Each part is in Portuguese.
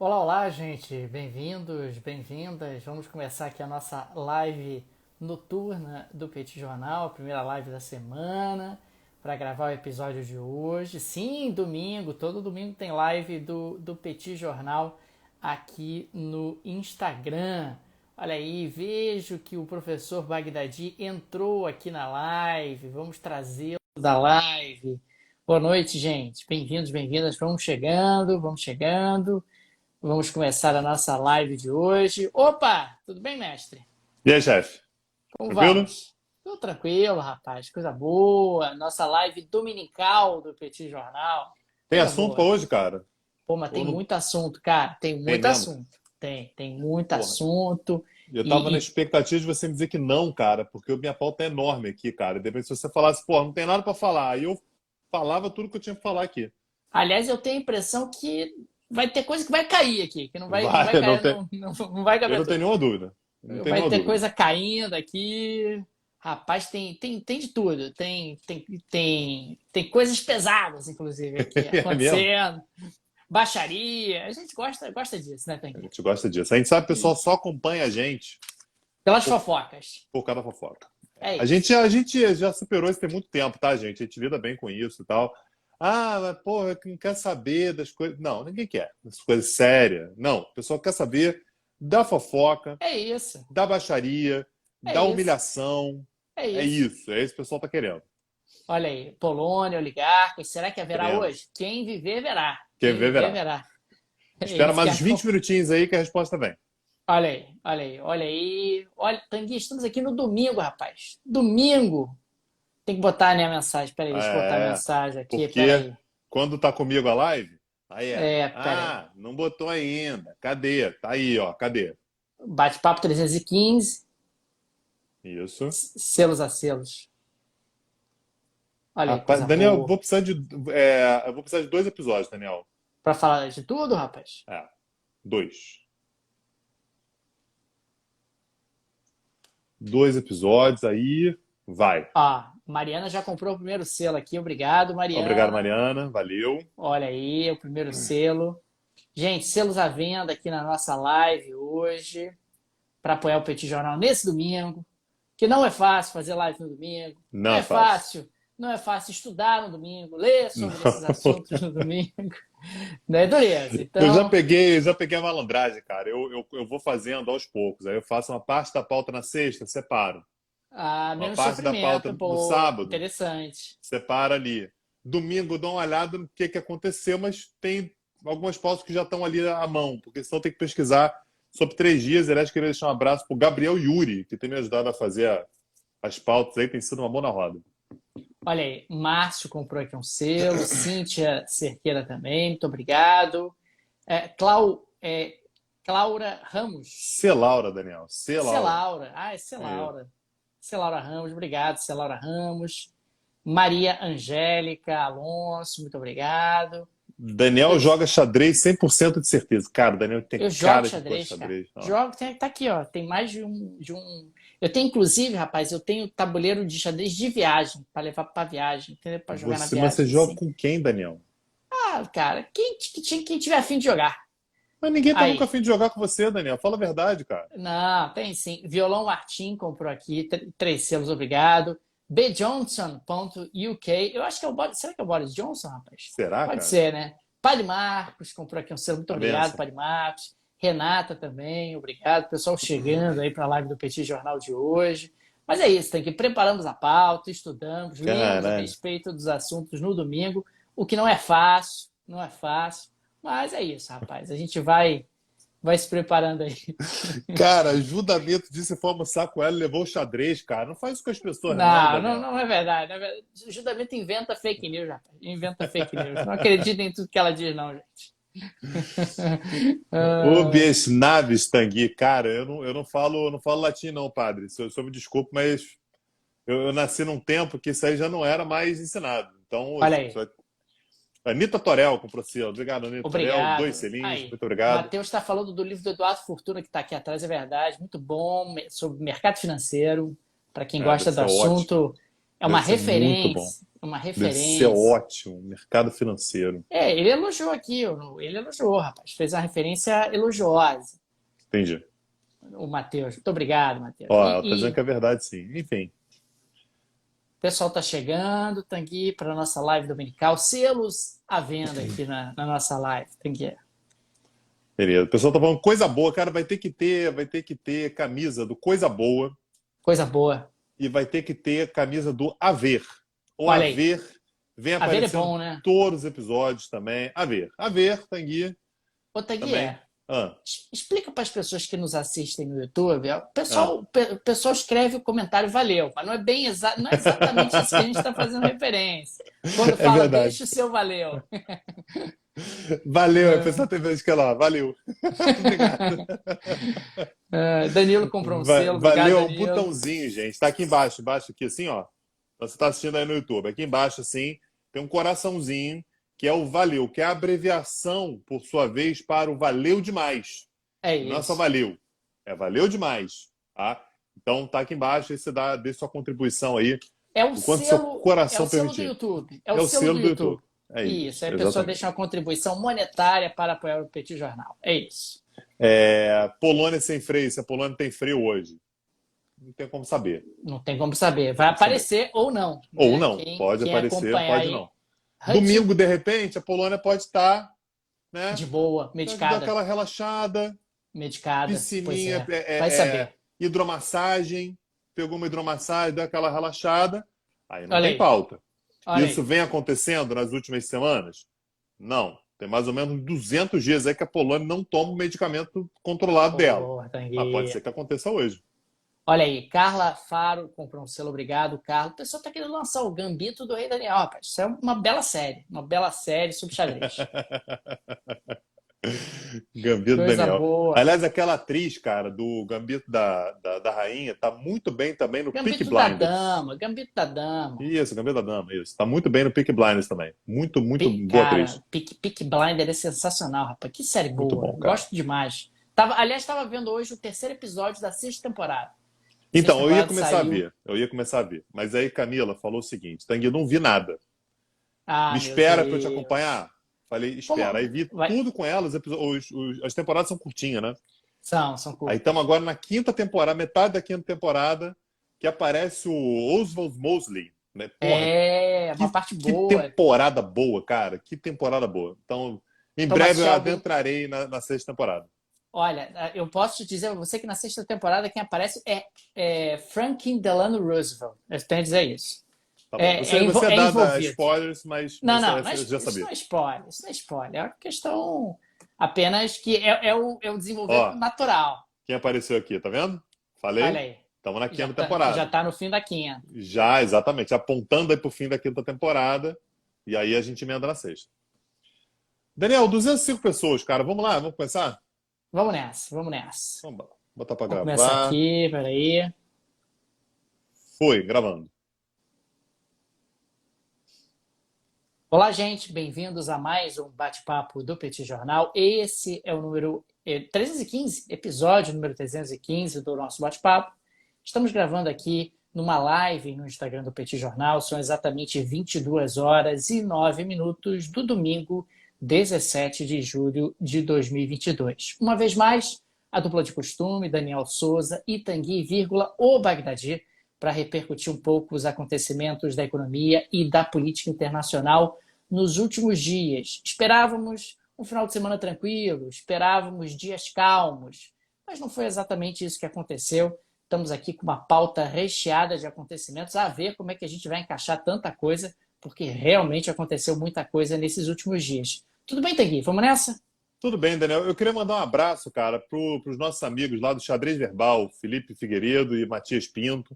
Olá, olá, gente. Bem-vindos, bem-vindas. Vamos começar aqui a nossa live noturna do Petit Jornal, a primeira live da semana, para gravar o episódio de hoje. Sim, domingo, todo domingo tem live do Petit Jornal aqui no Instagram. Olha aí, vejo que o professor Bagdadi entrou aqui na live. Vamos trazê-lo da live. Boa noite, gente. Bem-vindos, bem-vindas. Vamos chegando, vamos chegando. Vamos começar a nossa live de hoje. Opa, tudo bem, mestre? E aí, chefe? Como Tranquilo? vamos? Tudo tranquilo, rapaz. Coisa boa. Nossa live dominical do Petit Jornal. Tem Coisa assunto pra boa. hoje, cara? Pô, mas Ou tem não muito assunto, cara. Tem tem muito mesmo? assunto. Tem muito Porra, assunto. eu tava na E, expectativa de você me dizer que não, cara, porque a minha pauta é enorme aqui, cara. E depois, se você falasse, pô, não tem nada pra falar, aí eu falava tudo que eu tinha pra falar aqui. aliás, eu tenho a impressão que vai ter coisa que vai cair aqui, que não vai Vai, não cair, tem, não vai eu caber não tenho tudo. nenhuma dúvida. Eu não tenho Vai nenhuma ter dúvida. coisa caindo aqui. Rapaz, tem de tudo. Tem coisas pesadas, inclusive, aqui É mesmo? acontecendo. Baixaria. A gente gosta disso, né, A Tanguy? gente gosta disso. A gente sabe que o pessoal só acompanha a gente Pelas por, fofocas. por causa da fofoca. É A gente, isso. a gente já superou isso tem muito tempo, tá, gente? A gente lida bem com isso e tal. Ah, mas porra, quem quer saber das coisas. Não, ninguém quer. Das coisas sérias. Não, o pessoal quer saber da fofoca, É isso. da baixaria, É da isso. humilhação. É É isso. isso, é isso que o pessoal tá querendo. Olha aí. Polônia, oligarcas. Será que haverá hoje? Queremos. Quem viver, verá. Quer Quem ver, viver, verá. verá. É Espera isso. mais uns 20 minutinhos aí que a resposta vem. Olha aí, olha aí, olha aí. Olha, Tanguy, estamos aqui no domingo, rapaz. Domingo. Tem que botar, né, a mensagem. Peraí, deixa eu botar a É, mensagem aqui. porque Peraí. quando tá comigo a live, aí é. Peraí. Ah, não botou ainda. Cadê? Tá aí, ó. Cadê? Bate-papo 315, Isso. selos a selos. Olha aí, Rapaz, coisa Daniel, boa. eu vou precisar de dois episódios, Daniel. Pra falar de tudo, rapaz? É, dois. Dois episódios, aí vai. Ó, Mariana já comprou o primeiro selo aqui. Obrigado, Obrigado, Mariana. Mariana. Valeu. Olha aí, o primeiro selo. Gente, selos à venda aqui na nossa live hoje. Para apoiar o Petit Jornal nesse domingo. Que não é fácil fazer live no domingo. Não Não é é fácil. fácil. Não é fácil estudar no domingo, ler Não. sobre esses assuntos no domingo. Não é dureza. Eu já Então, peguei, eu já peguei a malandragem, cara. Eu vou fazendo aos poucos. Aí eu faço uma parte da pauta na sexta, separo. Uma menos parte da pauta sofrimento. no Boa, sábado, interessante. separa ali. Domingo, eu dou uma olhada no que aconteceu, mas tem algumas pautas que já estão ali à mão, porque senão tem que pesquisar sobre 3 dias. Aliás, queria deixar um abraço para o Gabriel Yuri, que tem me ajudado a fazer as pautas aí, tem sido uma mão na roda. Olha aí, Márcio comprou aqui um selo, Cíntia Cerqueira também, muito obrigado. Claura Ramos, C. Laura, Daniel. C. Laura. Celaura, É. Celaura. Celaura Ramos, obrigado, Celaura Ramos. Maria Angélica Alonso, muito obrigado. Daniel joga xadrez 100% de certeza. Cara, o Daniel tem Eu jogo cara de que gosta de xadrez, cara. xadrez. Ó. Jogo, tá aqui, ó. Tem mais de um. Eu tenho, inclusive, rapaz, eu tenho tabuleiro de xadrez de viagem, para levar para viagem, entendeu? Para jogar na Mas você viagem, joga assim. com quem, Daniel? Ah, cara, quem tiver afim de jogar. Mas ninguém tá nunca Aí. afim de jogar com você, Daniel. Fala a verdade, cara. Não, tem sim. Violão Martim comprou aqui, 3 selos, obrigado. bjohnson.uk. Eu acho que é o Boris. Será que é o Boris Johnson, rapaz? Será, Pode cara? ser, né? Padre Marcos comprou aqui um selo. Muito A obrigado, benção. Padre Marcos. Renata também, obrigado. Pessoal chegando aí para a live do Petit Jornal de hoje. Mas é isso, tem que preparamos a pauta, estudamos, lemos a Caralho. respeito dos assuntos no domingo, o que não é fácil, não é fácil. Mas é isso, rapaz. A gente vai se preparando aí. Cara, julgamento disso, você foi almoçar com ela e levou o xadrez, cara. Não faz isso com as pessoas, não, Não, não, Daniel. não é verdade. Não é verdade. O Judamento inventa fake news, rapaz. Inventa fake news. Não acreditem em tudo que ela diz, não, gente. Ô, Ah, Bies naves, Tanguy. Cara, eu não falo latim, não, padre. Se eu me desculpe, mas eu nasci num tempo que isso aí já não era mais ensinado. Então, olha aí. Anitta Torel comprou selo. Obrigado, Anitta Torel. Dois Obrigado. selinhos, Aí. muito O obrigado. Matheus está falando do livro do Eduardo Fortuna, que está aqui atrás, é verdade. Muito bom, sobre mercado financeiro. Para quem É, deve gosta do ser ótimo. assunto, É uma Deve ser muito bom. referência. Uma Deve ser referência. ótimo. Mercado financeiro. Ele elogiou aqui, ele elogiou, rapaz. Fez uma referência elogiosa, Entendi. o Matheus. Muito obrigado, Matheus. Ó, ela tá dizendo E que é verdade, sim. Enfim. o pessoal tá chegando, Tanguy, para a nossa live dominical. Selos à venda aqui na nossa live, Tanguy. Beleza. O pessoal tá falando coisa boa, cara. Vai ter que ter camisa do Coisa Boa Coisa boa. e vai ter que ter camisa do Haver. O Olha aí. Haver vem A ver é aparecendo bom, em né? todos os episódios também. Haver, Tanguy Ô, Tanguy, também. Ah, explica para as pessoas que nos assistem no YouTube. O ah. pessoal escreve o comentário valeu, mas não é não é exatamente isso que a gente está fazendo referência. Quando É fala verdade. deixa o seu valeu. Valeu, a pessoa tem vez que é lá. Valeu. Obrigado. Danilo comprou um selo, obrigado, Valeu, é um Danilo. botãozinho, gente. Tá aqui embaixo, aqui assim, ó. Você tá assistindo aí no YouTube. Aqui embaixo, assim, tem um coraçãozinho, que é o Valeu, que é a abreviação, por sua vez, para o Valeu Demais. É Não é só isso. valeu, é Valeu Demais, tá? Então tá aqui embaixo, aí você dê sua contribuição aí, É o o quanto seu selo, coração do permitir. YouTube. É É o o selo selo do do YouTube. YouTube. É Isso, isso, aí a pessoa exatamente. deixa uma contribuição monetária para apoiar o Petit Jornal. É isso. Polônia sem freio, se a Polônia tem freio hoje. Não tem como saber. Não tem como saber. Vai Como saber. aparecer ou não. Ou Né? não, pode Quem aparecer, acompanhar pode aí, não. Domingo, de repente, a Polônia pode estar, né? de boa, Pode dar medicada. aquela relaxada, Medicada. Pois piscininha, é. Vai saber. hidromassagem, pegou uma hidromassagem, deu aquela relaxada, aí não Olha tem aí. pauta. Olha Isso aí. vem acontecendo nas últimas semanas? Não. Tem mais ou menos 200 dias aí que a Polônia não toma o medicamento controlado dela. Porra, Mas pode Tanguy. ser que aconteça hoje. Olha aí, Carla Faro comprou um selo, obrigado, Carla. O pessoal tá querendo lançar o Gambito do Rei Daniel, rapaz. Isso é uma bela série sobre xadrez. Gambito Coisa Daniel. boa. Aliás, aquela atriz, cara, do Gambito da Rainha, tá muito bem também no Peaky Gambito da Blinders. Dama, Gambito da Dama. Isso, Gambito da Dama, isso. Tá muito bem no Peaky Blinders também. Muito, muito boa atriz. Cara, Peaky Blinder é sensacional, rapaz. Que série Muito boa. bom, cara. Gosto demais. Aliás, estava vendo hoje o terceiro episódio da sexta temporada. Então, Sexta eu ia temporada começar a saiu. ver. Eu ia começar a ver. Mas aí Camila falou o seguinte: Tanguy, eu não vi nada. Ah, Me meu espera pra eu te Deus. acompanhar? Falei, espera. Como? Aí vi Vai. tudo com elas. As temporadas são curtinhas, né? São Aí curtas. estamos agora na quinta temporada, metade da quinta temporada, que aparece o Oswald Mosley. Né? Porra, É, uma parte que boa. temporada boa, cara. Que temporada boa. Então, em Thomas breve eu Shelby. adentrarei na sexta temporada. Olha, eu posso te dizer a você que na sexta temporada quem aparece é Franklin Delano Roosevelt. Eu tenho a dizer isso. Tá bom. Você É dá envolvido. spoilers, mas Não, você já isso sabia. não é spoiler. Isso não é spoiler. É uma questão apenas que é o desenvolvimento Ó, natural. quem apareceu aqui, tá vendo? Falei? Olha aí. Estamos na Já quinta temporada. já tá no fim da quinta. Já, exatamente. Apontando aí pro fim da quinta temporada. E aí a gente emenda na sexta. Daniel, 205 pessoas, cara. Vamos lá, vamos começar? Vamos nessa, vamos nessa. Vamos botar para Vamos gravar. começar aqui, peraí. Foi, gravando. Olá, gente, bem-vindos a mais um bate-papo do Petit Jornal. Esse é o número 315, episódio número 315 do nosso bate-papo. Estamos gravando aqui numa live no Instagram do Petit Jornal. São exatamente 22 horas e 9 minutos do domingo, 17 de julho de 2022. Uma vez mais, a dupla de costume, Daniel Souza e Tanguy, o Bagdadi, para repercutir um pouco os acontecimentos da economia e da política internacional nos últimos dias. Esperávamos um final de semana tranquilo, esperávamos dias calmos, mas não foi exatamente isso que aconteceu. Estamos aqui com uma pauta recheada de acontecimentos, a ver como é que a gente vai encaixar tanta coisa, porque realmente aconteceu muita coisa nesses últimos dias. Tudo bem, Tanguy? Vamos nessa? Tudo bem, Daniel. Eu queria mandar um abraço, cara, para os nossos amigos lá do Xadrez Verbal, Felipe Figueiredo e Matias Pinto,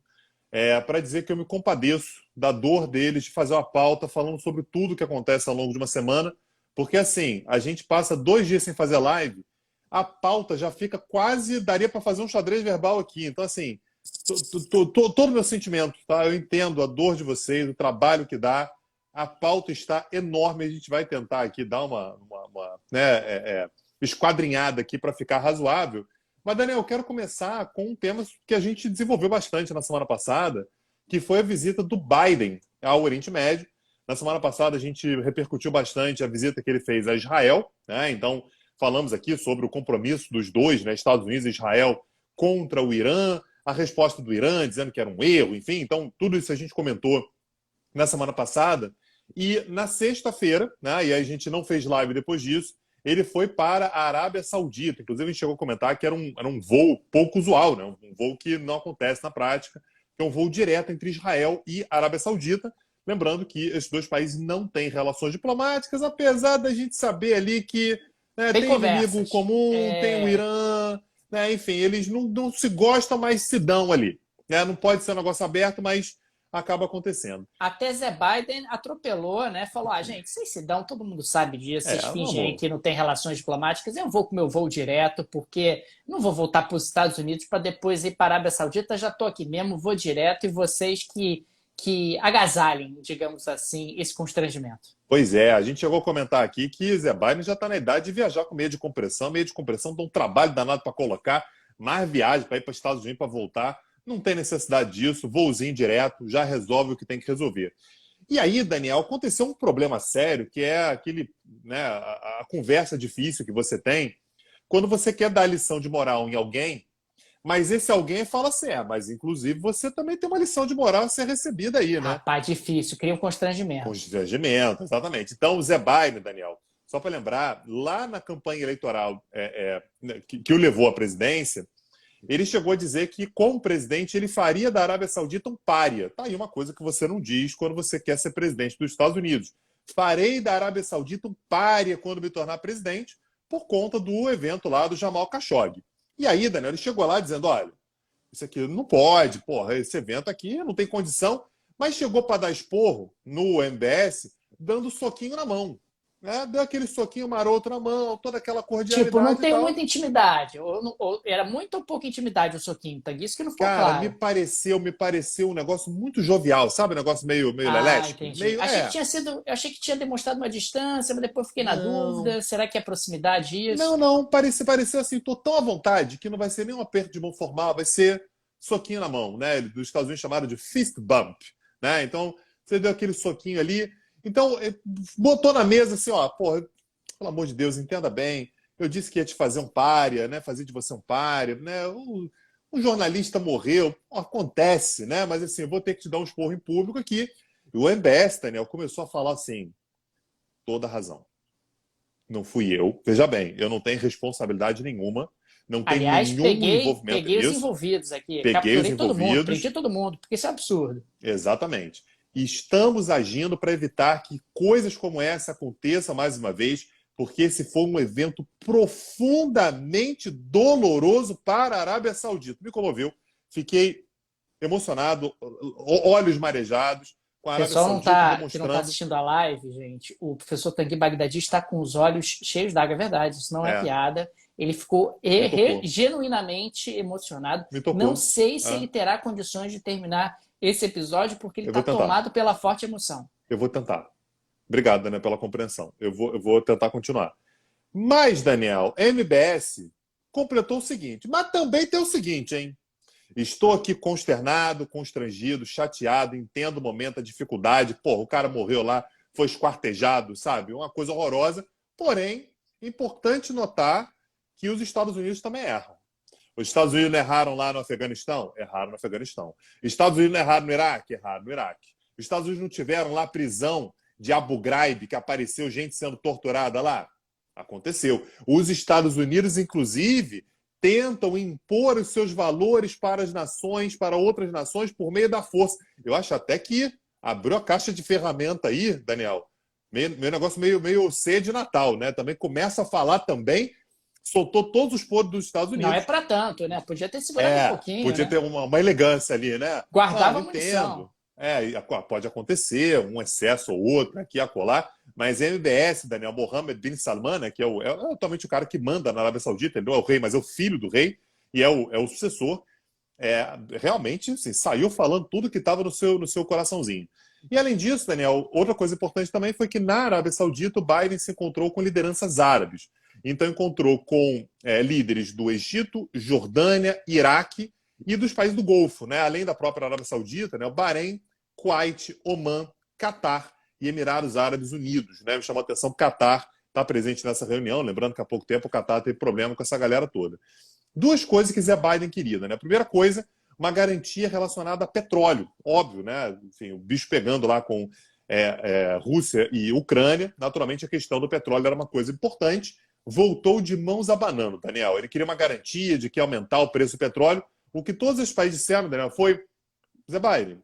para dizer que eu me compadeço da dor deles de fazer uma pauta falando sobre tudo que acontece ao longo de uma semana, porque assim, a gente passa 2 dias sem fazer live, a pauta já fica quase, daria para fazer um xadrez verbal aqui. Então, assim, todo o meu sentimento, tá? Eu entendo a dor de vocês, o trabalho que dá, a pauta está enorme, a gente vai tentar aqui dar uma esquadrinhada aqui para ficar razoável. Mas, Daniel, eu quero começar com um tema que a gente desenvolveu bastante na semana passada, que foi a visita do Biden ao Oriente Médio. Na semana passada, a gente repercutiu bastante a visita que ele fez a Israel, né? Então, falamos aqui sobre o compromisso dos dois, né, Estados Unidos e Israel, contra o Irã, a resposta do Irã, dizendo que era um erro, enfim. Então, tudo isso a gente comentou na semana passada. E na sexta-feira, né, e a gente não fez live depois disso, ele foi para a Arábia Saudita. Inclusive, a gente chegou a comentar que era um voo pouco usual, né, um voo que não acontece na prática, que é um voo direto entre Israel e Arábia Saudita. Lembrando que esses dois países não têm relações diplomáticas, apesar da gente saber ali que, né, tem inimigo comum, tem o Irã, né, enfim, eles não se gostam, mas se dão ali. Né? Não pode ser um negócio aberto, mas acaba acontecendo. Até Zé Biden atropelou, né? Falou, gente, vocês se dão, todo mundo sabe disso, vocês fingem aí que não tem relações diplomáticas, eu vou com meu voo direto, porque não vou voltar para os Estados Unidos para depois ir para a Arábia Saudita, já estou aqui mesmo, vou direto, e vocês que agasalhem, digamos assim, esse constrangimento. Pois é, a gente chegou a comentar aqui que Zé Biden já está na idade de viajar com meio de compressão dá um trabalho danado para colocar, mais viagem para ir para os Estados Unidos para voltar. Não tem necessidade disso, voozinho direto, já resolve o que tem que resolver. E aí, Daniel, aconteceu um problema sério, que é aquele, né, a conversa difícil que você tem quando você quer dar lição de moral em alguém, mas esse alguém fala assim, mas inclusive você também tem uma lição de moral a ser recebida aí, né? Rapaz, difícil, cria um constrangimento. Constrangimento, exatamente. Então, o Zé Biden, Daniel, só para lembrar, lá na campanha eleitoral que o levou à presidência, ele chegou a dizer que, como presidente, ele faria da Arábia Saudita um pária. Tá aí uma coisa que você não diz quando você quer ser presidente dos Estados Unidos. Farei da Arábia Saudita um pária quando me tornar presidente, por conta do evento lá do Jamal Khashoggi. E aí, Daniel, ele chegou lá dizendo, olha, isso aqui não pode, porra, esse evento aqui não tem condição, mas chegou para dar esporro no MBS, dando soquinho na mão. Né? Deu aquele soquinho maroto na mão, toda aquela cordialidade. Tipo, não tem muita intimidade. Ou era muito ou pouca intimidade o soquinho, tá? Isso que não ficou Cara, claro. me pareceu um negócio muito jovial, sabe? Um negócio meio lelético. Entendi. Achei que tinha demonstrado uma distância, mas depois fiquei na dúvida. Será que é proximidade isso? Não, pareceu assim, tô tão à vontade que não vai ser nem um aperto de mão formal, vai ser soquinho na mão, né? Dos Estados Unidos chamaram de fist bump, né? Então, você deu aquele soquinho ali. Então, botou na mesa assim, ó, porra, pelo amor de Deus, entenda bem. Eu disse que ia te fazer um pária, né? Fazer de você um pária, né? Um jornalista morreu, acontece, né? Mas assim, eu vou ter que te dar um esporro em público aqui. E o MBS, Daniel, começou a falar assim, toda razão. Não fui eu. Veja bem, eu não tenho responsabilidade nenhuma. Não tem nenhum envolvimento peguei nisso. Os envolvidos aqui. Peguei Capturei os envolvidos. prendi todo mundo, porque isso é absurdo. Exatamente. E estamos agindo para evitar que coisas como essa aconteçam mais uma vez, porque esse foi um evento profundamente doloroso para a Arábia Saudita. Me comoveu. Fiquei emocionado, olhos marejados. Com a Arábia Saudita que não está assistindo a live, gente, o professor Tanguy Bagdadi está com os olhos cheios d'água, é verdade, isso não é piada. Ele ficou genuinamente emocionado. Não sei se ele terá condições de terminar esse episódio, porque ele está tomado pela forte emoção. Eu vou tentar. Obrigado, Daniel, pela compreensão. Eu vou tentar continuar. Mas, Daniel, a MBS completou o seguinte. Mas também tem o seguinte, hein? Estou aqui consternado, constrangido, chateado, entendo o momento, a dificuldade. Porra, o cara morreu lá, foi esquartejado, sabe? Uma coisa horrorosa. Porém, importante notar que os Estados Unidos também erram. Os Estados Unidos não erraram lá no Afeganistão? Erraram no Afeganistão. Os Estados Unidos não erraram no Iraque? Erraram no Iraque. Os Estados Unidos não tiveram lá prisão de Abu Ghraib, que apareceu gente sendo torturada lá? Aconteceu. Os Estados Unidos, inclusive, tentam impor os seus valores para as nações, para outras nações, por meio da força. Eu acho até que abriu a caixa de ferramenta aí, Daniel. Meu negócio meio ceia de Natal, né? Também começa a falar também, soltou todos os podres dos Estados Unidos. Não é para tanto, né? Podia ter segurado um pouquinho. Podia ter uma elegância ali, né? Guardava munição. Pode acontecer um excesso ou outro aqui a colar, mas a MBS, Daniel, Mohammed bin Salman, né, que é atualmente o cara que manda na Arábia Saudita, ele não é o rei, mas é o filho do rei, e é o sucessor, realmente assim, saiu falando tudo que estava no seu coraçãozinho. E além disso, Daniel, outra coisa importante também foi que na Arábia Saudita o Biden se encontrou com lideranças árabes. Então encontrou com líderes do Egito, Jordânia, Iraque, e dos países do Golfo, né? Além da própria Arábia Saudita, né? O Bahrein, Kuwait, Omã, Catar e Emirados Árabes Unidos. Né? Me chamou a atenção que o Catar está presente nessa reunião, lembrando que há pouco tempo o Catar teve problema com essa galera toda. Duas coisas que Zé Biden queria. Né? A primeira coisa, uma garantia relacionada a petróleo, óbvio, né? Enfim, o bicho pegando lá com Rússia e Ucrânia, naturalmente a questão do petróleo era uma coisa importante. Voltou de mãos abanando, Daniel. Ele queria uma garantia de que ia aumentar o preço do petróleo. O que todos os países disseram, Daniel, foi: Zé Biden,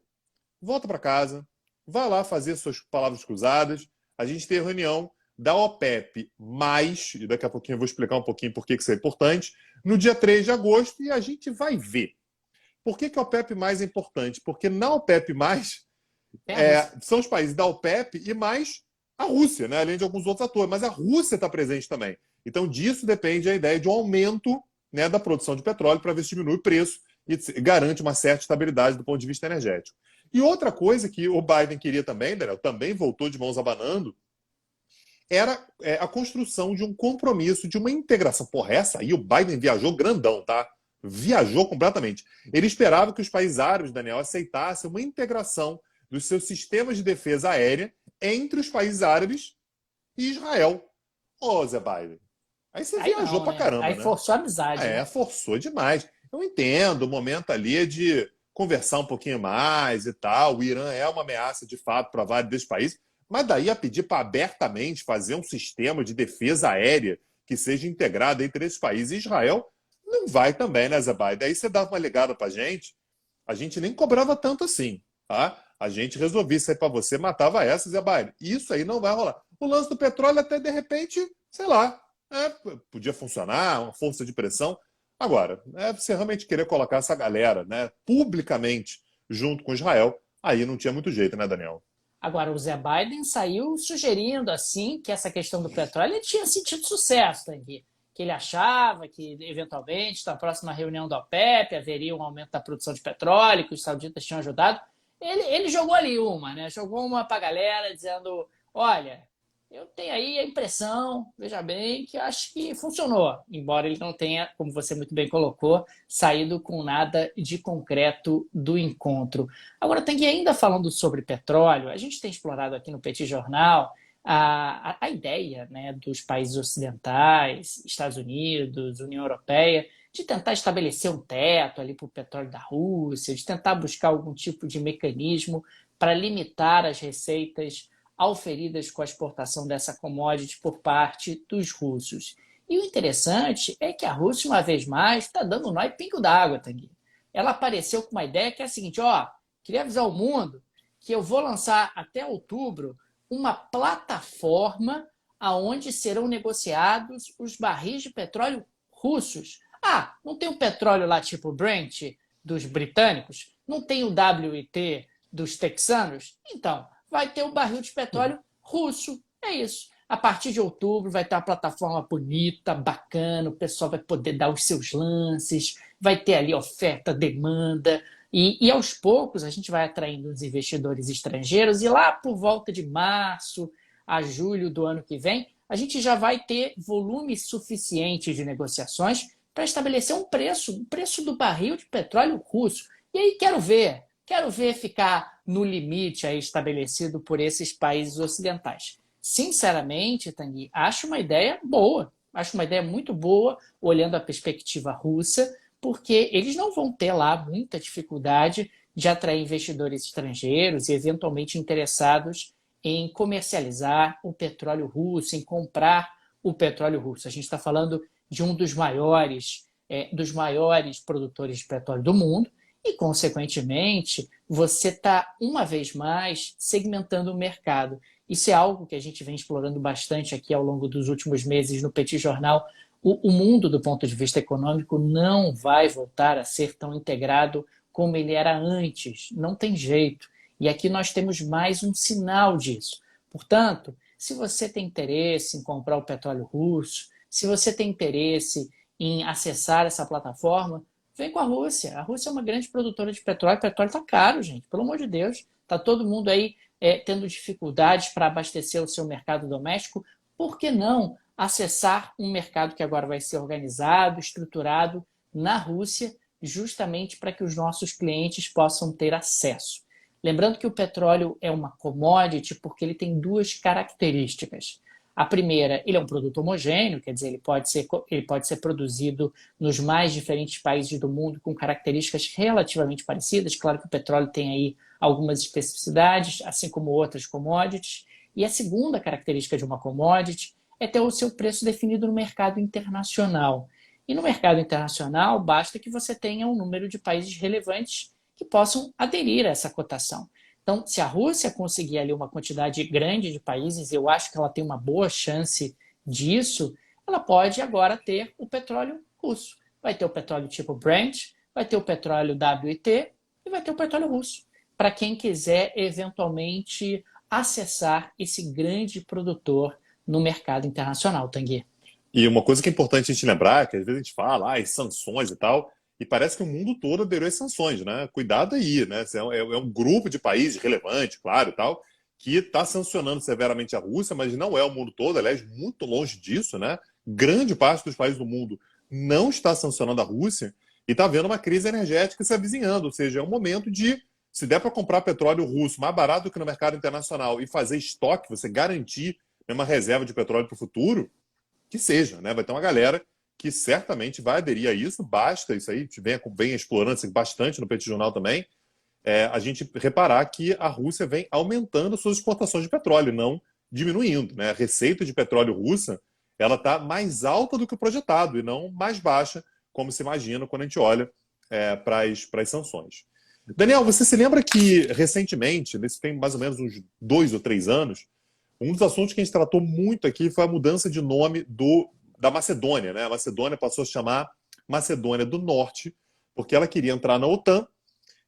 volta para casa, vai lá fazer suas palavras cruzadas. A gente tem a reunião da OPEP+, e daqui a pouquinho eu vou explicar um pouquinho por que isso é importante, no dia 3 de agosto, e a gente vai ver. Por que a OPEP+ é importante? Porque na OPEP+, são os países da OPEP e mais a Rússia, né? Além de alguns outros atores. Mas a Rússia está presente também. Então, disso depende a ideia de um aumento, né, da produção de petróleo para ver se diminui o preço e garante uma certa estabilidade do ponto de vista energético. E outra coisa que o Biden queria também, Daniel, também voltou de mãos abanando, era a construção de um compromisso, de uma integração. Porra, essa aí o Biden viajou grandão, tá? Viajou completamente. Ele esperava que os países árabes, Daniel, aceitassem uma integração dos seus sistemas de defesa aérea entre os países árabes e Israel. Ô, Zé Biden, aí você viajou não, pra né? caramba, Aí né? forçou a amizade, né? Forçou demais. Eu entendo o momento ali de conversar um pouquinho mais e tal. O Irã é uma ameaça, de fato, para vários desses países, mas daí a pedir para abertamente fazer um sistema de defesa aérea que seja integrado entre esses países e Israel, não vai também, né, Zé Biden? Daí você dava uma ligada pra a gente nem cobrava tanto assim, tá? A gente resolvia isso aí para você, matava essa, Zé Biden. Isso aí não vai rolar. O lance do petróleo até, de repente, sei lá, podia funcionar, uma força de pressão. Agora, você realmente querer colocar essa galera, né, publicamente junto com Israel, aí não tinha muito jeito, né, Daniel? Agora, o Zé Biden saiu sugerindo assim que essa questão do petróleo ele tinha sentido sucesso, Tanguy. Que ele achava que, eventualmente, na próxima reunião da OPEP haveria um aumento da produção de petróleo, que os sauditas tinham ajudado. Ele jogou ali uma, né? Jogou uma para a galera, dizendo: olha, eu tenho aí a impressão, veja bem, que acho que funcionou, embora ele não tenha, como você muito bem colocou, saído com nada de concreto do encontro. Agora, tem que ainda falando sobre petróleo, a gente tem explorado aqui no Petit Jornal a ideia, né, dos países ocidentais, Estados Unidos, União Europeia, de tentar estabelecer um teto ali para o petróleo da Rússia, de tentar buscar algum tipo de mecanismo para limitar as receitas auferidas com a exportação dessa commodity por parte dos russos. E o interessante é que a Rússia, uma vez mais, está dando nó e pingo d'água, Tanguy. Ela apareceu com uma ideia que é a seguinte: queria avisar o mundo que eu vou lançar até outubro uma plataforma aonde serão negociados os barris de petróleo russos. Não tem o petróleo lá tipo Brent dos britânicos? Não tem o WT dos texanos? Então, vai ter o barril de petróleo russo. É isso. A partir de outubro vai ter uma plataforma bonita, bacana, o pessoal vai poder dar os seus lances, vai ter ali oferta, demanda, e aos poucos a gente vai atraindo os investidores estrangeiros, e lá por volta de março a julho do ano que vem, a gente já vai ter volume suficiente de negociações para estabelecer um preço do barril de petróleo russo. E aí quero ver ficar no limite aí estabelecido por esses países ocidentais. Sinceramente, Tanguy, acho uma ideia boa, acho uma ideia muito boa, olhando a perspectiva russa, porque eles não vão ter lá muita dificuldade de atrair investidores estrangeiros e eventualmente interessados em comercializar o petróleo russo, em comprar o petróleo russo. A gente está falando de um dos maiores produtores de petróleo do mundo e, consequentemente, você está, uma vez mais, segmentando o mercado. Isso é algo que a gente vem explorando bastante aqui ao longo dos últimos meses no Petit Jornal. O mundo, do ponto de vista econômico, não vai voltar a ser tão integrado como ele era antes. Não tem jeito. E aqui nós temos mais um sinal disso. Portanto, se você tem interesse em comprar o petróleo russo, se você tem interesse em acessar essa plataforma, vem com a Rússia. A Rússia é uma grande produtora de petróleo. O petróleo está caro, gente. Pelo amor de Deus. Está todo mundo aí tendo dificuldades para abastecer o seu mercado doméstico. Por que não acessar um mercado que agora vai ser organizado, estruturado na Rússia, justamente para que os nossos clientes possam ter acesso. Lembrando que o petróleo é uma commodity porque ele tem duas características. A primeira, ele é um produto homogêneo, quer dizer, ele pode ser produzido nos mais diferentes países do mundo com características relativamente parecidas. Claro que o petróleo tem aí algumas especificidades, assim como outras commodities. E a segunda característica de uma commodity é ter o seu preço definido no mercado internacional. E no mercado internacional, basta que você tenha um número de países relevantes que possam aderir a essa cotação. Então, se a Rússia conseguir ali uma quantidade grande de países, eu acho que ela tem uma boa chance disso, ela pode agora ter o petróleo russo. Vai ter o petróleo tipo Brent, vai ter o petróleo WT e vai ter o petróleo russo. Para quem quiser eventualmente acessar esse grande produtor no mercado internacional, Tanguy. E uma coisa que é importante a gente lembrar, que às vezes a gente fala, as sanções e tal, e parece que o mundo todo aderiu às sanções, né? Cuidado aí, né? É um grupo de países relevante, claro, e tal, que está sancionando severamente a Rússia, mas não é o mundo todo, aliás, muito longe disso, né? Grande parte dos países do mundo não está sancionando a Rússia e está vendo uma crise energética se avizinhando, ou seja, é um momento de, se der para comprar petróleo russo mais barato do que no mercado internacional e fazer estoque, você garantir uma reserva de petróleo para o futuro, que seja, né? Vai ter uma galera que certamente vai aderir a isso, basta isso aí, vem explorando isso bastante no Petit Jornal também, a gente reparar que a Rússia vem aumentando suas exportações de petróleo, não diminuindo, né? A receita de petróleo russa, ela está mais alta do que o projetado e não mais baixa, como se imagina quando a gente olha para as sanções. Daniel, você se lembra que recentemente, nesse tem mais ou menos uns 2 ou 3 anos, um dos assuntos que a gente tratou muito aqui foi a mudança de nome da Macedônia, né? A Macedônia passou a se chamar Macedônia do Norte, porque ela queria entrar na OTAN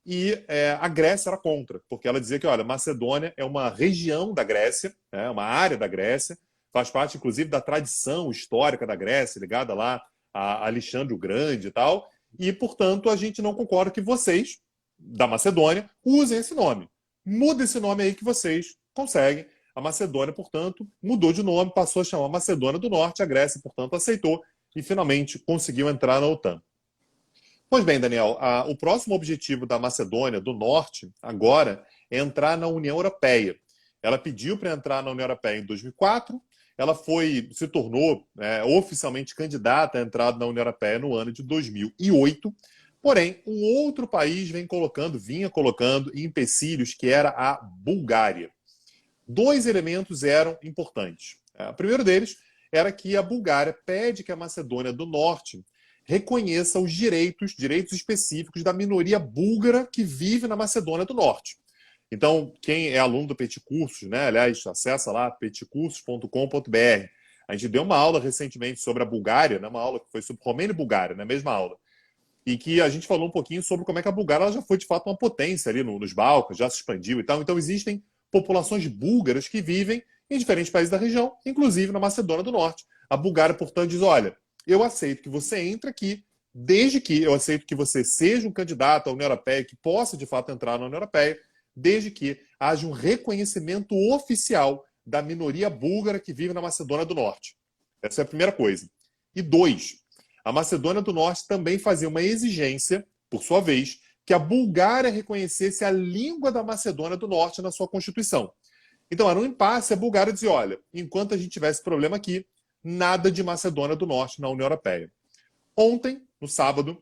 e a Grécia era contra, porque ela dizia que, olha, Macedônia é uma região da Grécia, uma área da Grécia, faz parte, inclusive, da tradição histórica da Grécia, ligada lá a Alexandre o Grande e tal, e, portanto, a gente não concorda que vocês, da Macedônia, usem esse nome. Muda esse nome aí que vocês conseguem. A Macedônia, portanto, mudou de nome, passou a chamar Macedônia do Norte. A Grécia, portanto, aceitou e finalmente conseguiu entrar na OTAN. Pois bem, Daniel, o próximo objetivo da Macedônia do Norte agora é entrar na União Europeia. Ela pediu para entrar na União Europeia em 2004, ela se tornou oficialmente candidata à entrada na União Europeia no ano de 2008. Porém, um outro país vinha colocando empecilhos, que era a Bulgária. 2 elementos eram importantes. O primeiro deles era que a Bulgária pede que a Macedônia do Norte reconheça os direitos específicos da minoria búlgara que vive na Macedônia do Norte. Então, quem é aluno do Petit Cursos, né, aliás, acessa lá petcursos.com.br. A gente deu uma aula recentemente sobre a Bulgária, né, uma aula que foi sobre Romênia e Bulgária, na mesma aula, e que a gente falou um pouquinho sobre como é que a Bulgária já foi de fato uma potência ali nos Balcãs, já se expandiu e tal. Então existem populações búlgaras que vivem em diferentes países da região, inclusive na Macedônia do Norte. A Bulgária, portanto, diz, olha, eu aceito que você entre aqui, desde que eu aceito que você seja um candidato à União Europeia, que possa, de fato, entrar na União Europeia, desde que haja um reconhecimento oficial da minoria búlgara que vive na Macedônia do Norte. Essa é a primeira coisa. E 2, a Macedônia do Norte também fazia uma exigência, por sua vez, que a Bulgária reconhecesse a língua da Macedônia do Norte na sua Constituição. Então era um impasse, a Bulgária dizia, olha, enquanto a gente tiver esse problema aqui, nada de Macedônia do Norte na União Europeia. Ontem, no sábado,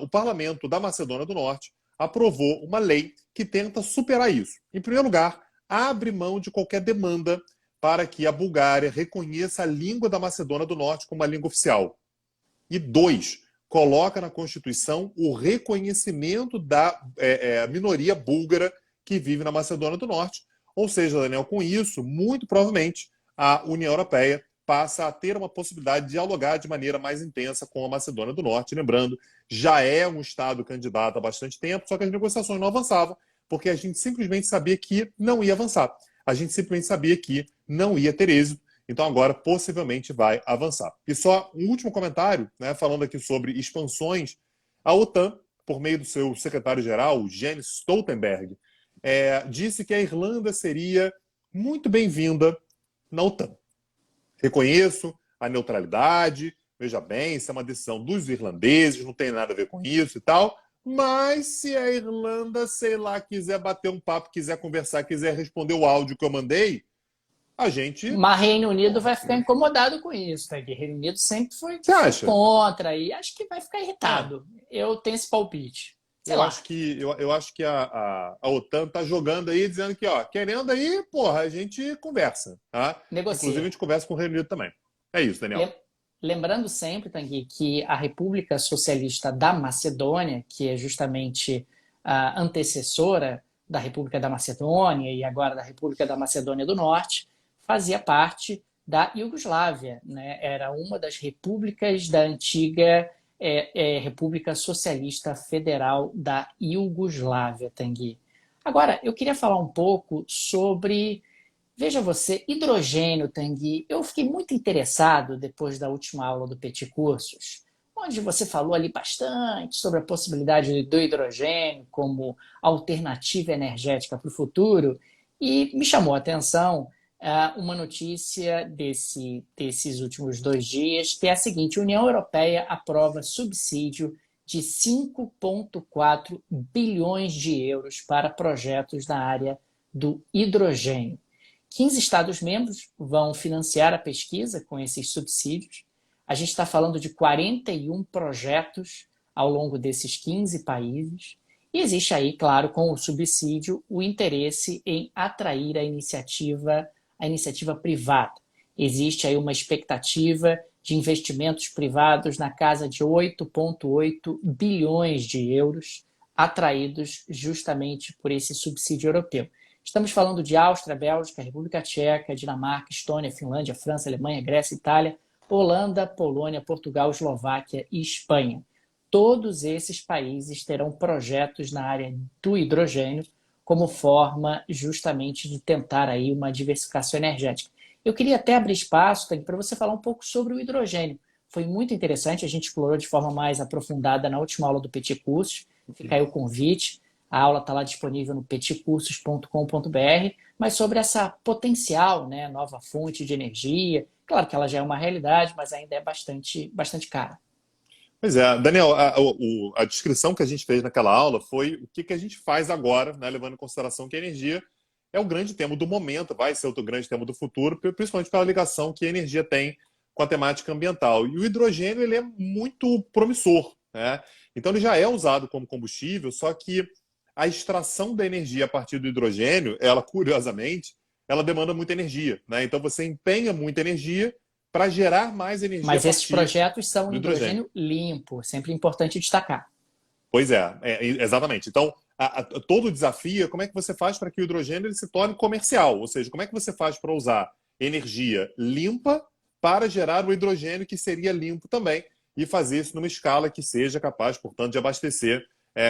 o parlamento da Macedônia do Norte aprovou uma lei que tenta superar isso. Em primeiro lugar, abre mão de qualquer demanda para que a Bulgária reconheça a língua da Macedônia do Norte como uma língua oficial. E 2, coloca na Constituição o reconhecimento da minoria búlgara que vive na Macedônia do Norte. Ou seja, Daniel, com isso, muito provavelmente, a União Europeia passa a ter uma possibilidade de dialogar de maneira mais intensa com a Macedônia do Norte. Lembrando, já é um Estado candidato há bastante tempo, só que as negociações não avançavam, porque a gente simplesmente sabia que não ia avançar. A gente simplesmente sabia que não ia ter êxito, então agora possivelmente vai avançar. E só um último comentário, né, falando aqui sobre expansões. A OTAN, por meio do seu secretário-geral, Jens Stoltenberg, disse que a Irlanda seria muito bem-vinda na OTAN. Reconheço a neutralidade, veja bem, isso é uma decisão dos irlandeses, não tem nada a ver com isso e tal. Mas se a Irlanda, sei lá, quiser bater um papo, quiser conversar, quiser responder o áudio que eu mandei, a gente. Mas Reino Unido Porra, vai ficar incomodado com isso, tá? Que Reino Unido sempre você foi acha? contra e acho que vai ficar É, irritado. Eu tenho esse palpite. Sei eu acho lá, que, eu acho que a OTAN tá jogando aí, dizendo que, ó, querendo aí, porra, a gente conversa, tá? Inclusive a negocia. gente conversa com o Reino Unido também. É isso, Daniel. Lembrando sempre, Tanguy, que a República Socialista da Macedônia, que é justamente a antecessora da República da Macedônia e agora da República da Macedônia do Norte, fazia parte da Iugoslávia, né? Era uma das repúblicas da antiga República Socialista Federal da Iugoslávia, Tanguy. Agora, eu queria falar um pouco sobre. Veja você, hidrogênio, Tanguy. Eu fiquei muito interessado depois da última aula do Petit Cursos, onde você falou ali bastante sobre a possibilidade do hidrogênio como alternativa energética para o futuro, e me chamou a atenção uma notícia desses últimos 2 dias, que é a seguinte: a União Europeia aprova subsídio de 5,4 bilhões de euros para projetos na área do hidrogênio. 15 Estados-membros vão financiar a pesquisa com esses subsídios. A gente está falando de 41 projetos ao longo desses 15 países. E existe aí, claro, com o subsídio, o interesse em atrair a iniciativa privada. Existe aí uma expectativa de investimentos privados na casa de 8,8 bilhões de euros, atraídos justamente por esse subsídio europeu. Estamos falando de Áustria, Bélgica, República Tcheca, Dinamarca, Estônia, Finlândia, França, Alemanha, Grécia, Itália, Holanda, Polônia, Portugal, Eslováquia e Espanha. Todos esses países terão projetos na área do hidrogênio como forma justamente de tentar aí uma diversificação energética. Eu queria até abrir espaço para você falar um pouco sobre o hidrogênio. Foi muito interessante, a gente explorou de forma mais aprofundada na última aula do Petit Cursos. Fica aí o convite. A aula está lá disponível no petitcursos.com.br, mas sobre essa potencial, né, nova fonte de energia. Claro que ela já é uma realidade, mas ainda é bastante cara. Pois é, Daniel, a descrição que a gente fez naquela aula foi o que a gente faz agora, né, levando em consideração que a energia é o grande tema do momento, vai ser o grande tema do futuro, principalmente pela ligação que a energia tem com a temática ambiental. E o hidrogênio ele é muito promissor, né? Então ele já é usado como combustível, só que a extração da energia a partir do hidrogênio, ela, curiosamente, ela demanda muita energia, né? Então você empenha muita energia para gerar mais energia a Mas esses partir projetos são do em hidrogênio. hidrogênio limpo, sempre importante destacar. Pois exatamente. Então, todo o desafio é como é que você faz para que o hidrogênio ele se torne comercial, ou seja, como é que você faz para usar energia limpa para gerar o hidrogênio que seria limpo também e fazer isso numa escala que seja capaz, portanto, de abastecer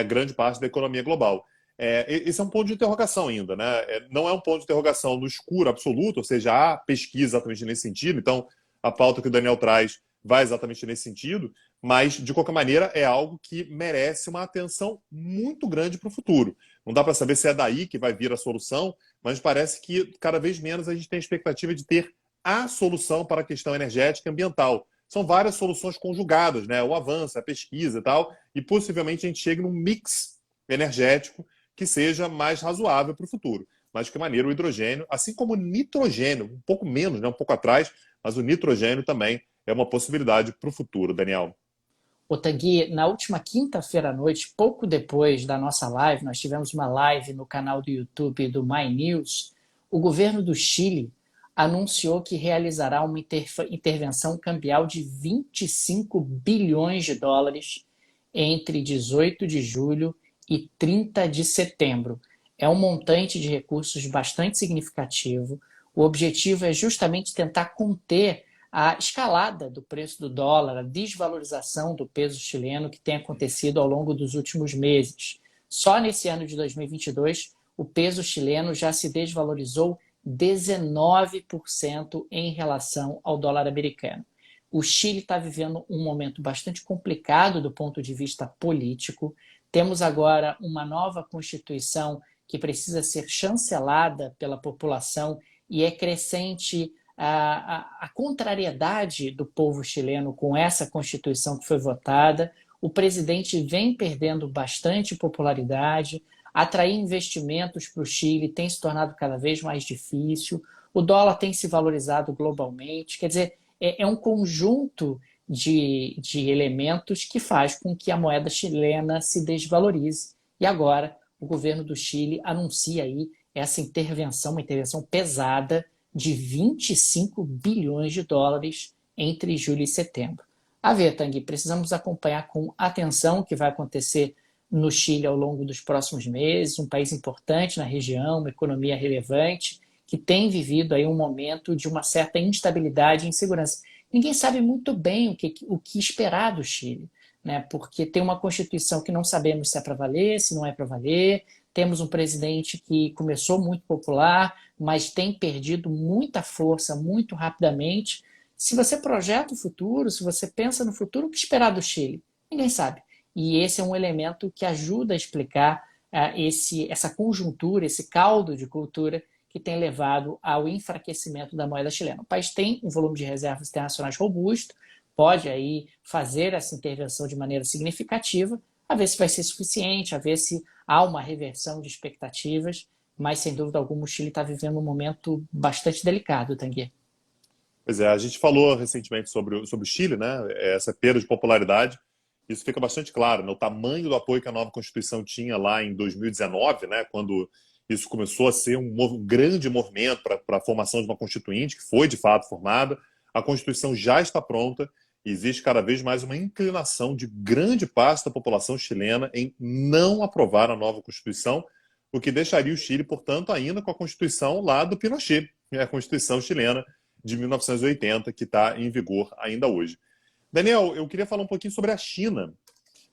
grande parte da economia global. Esse é um ponto de interrogação ainda, né? Não é um ponto de interrogação no escuro absoluto, ou seja, há pesquisa exatamente nesse sentido, então a pauta que o Daniel traz vai exatamente nesse sentido, mas de qualquer maneira é algo que merece uma atenção muito grande para o futuro. Não dá para saber se é daí que vai vir a solução, mas parece que cada vez menos a gente tem a expectativa de ter a solução para a questão energética e ambiental. São várias soluções conjugadas, né? O avanço, a pesquisa e tal, e possivelmente a gente chegue num mix energético que seja mais razoável para o futuro. Mas de que maneira o hidrogênio, assim como o nitrogênio, um pouco menos, né? Um pouco atrás, mas o nitrogênio também é uma possibilidade para o futuro, Daniel. Otagui, na última quinta-feira à noite, pouco depois da nossa live, nós tivemos uma live no canal do YouTube do My News. O governo do Chile anunciou que realizará uma intervenção cambial de 25 bilhões de dólares entre 18 de julho e 30 de setembro. É um montante de recursos bastante significativo. O objetivo é justamente tentar conter a escalada do preço do dólar, a desvalorização do peso chileno que tem acontecido ao longo dos últimos meses. Só nesse ano de 2022, o peso chileno já se desvalorizou 19% em relação ao dólar americano. O Chile está vivendo um momento bastante complicado do ponto de vista político. Temos agora uma nova Constituição que precisa ser chancelada pela população e é crescente a contrariedade do povo chileno com essa Constituição que foi votada. O presidente vem perdendo bastante popularidade, atrair investimentos para o Chile tem se tornado cada vez mais difícil, o dólar tem se valorizado globalmente, quer dizer, é um conjunto de elementos que faz com que a moeda chilena se desvalorize. E agora o governo do Chile anuncia aí essa intervenção, uma intervenção pesada de 25 bilhões de dólares entre julho e setembro. A ver, Tanguy, precisamos acompanhar com atenção o que vai acontecer no Chile ao longo dos próximos meses, um país importante na região, uma economia relevante, que tem vivido aí um momento de uma certa instabilidade e insegurança. Ninguém sabe muito bem o que esperar do Chile, né? Porque tem uma Constituição que não sabemos se é para valer, se não é para valer, temos um presidente que começou muito popular, mas tem perdido muita força muito rapidamente. Se você projeta o futuro, se você pensa no futuro, o que esperar do Chile? Ninguém sabe. E esse é um elemento que ajuda a explicar essa conjuntura, esse caldo de cultura que tem levado ao enfraquecimento da moeda chilena. O país tem um volume de reservas internacionais robusto, pode aí fazer essa intervenção de maneira significativa, a ver se vai ser suficiente, a ver se há uma reversão de expectativas, mas sem dúvida alguma o Chile está vivendo um momento bastante delicado, Tanguy. Pois é, a gente falou recentemente sobre o Chile, né? Essa perda de popularidade. Isso fica bastante claro, né? O tamanho do apoio que a nova Constituição tinha lá em 2019, né? Quando isso começou a ser um grande movimento para a formação de uma Constituinte, que foi de fato formada. A Constituição já está pronta e existe cada vez mais uma inclinação de grande parte da população chilena em não aprovar a nova Constituição, o que deixaria o Chile, portanto, ainda com a Constituição lá do Pinochet, a Constituição chilena de 1980, que está em vigor ainda hoje. Daniel, eu queria falar um pouquinho sobre a China,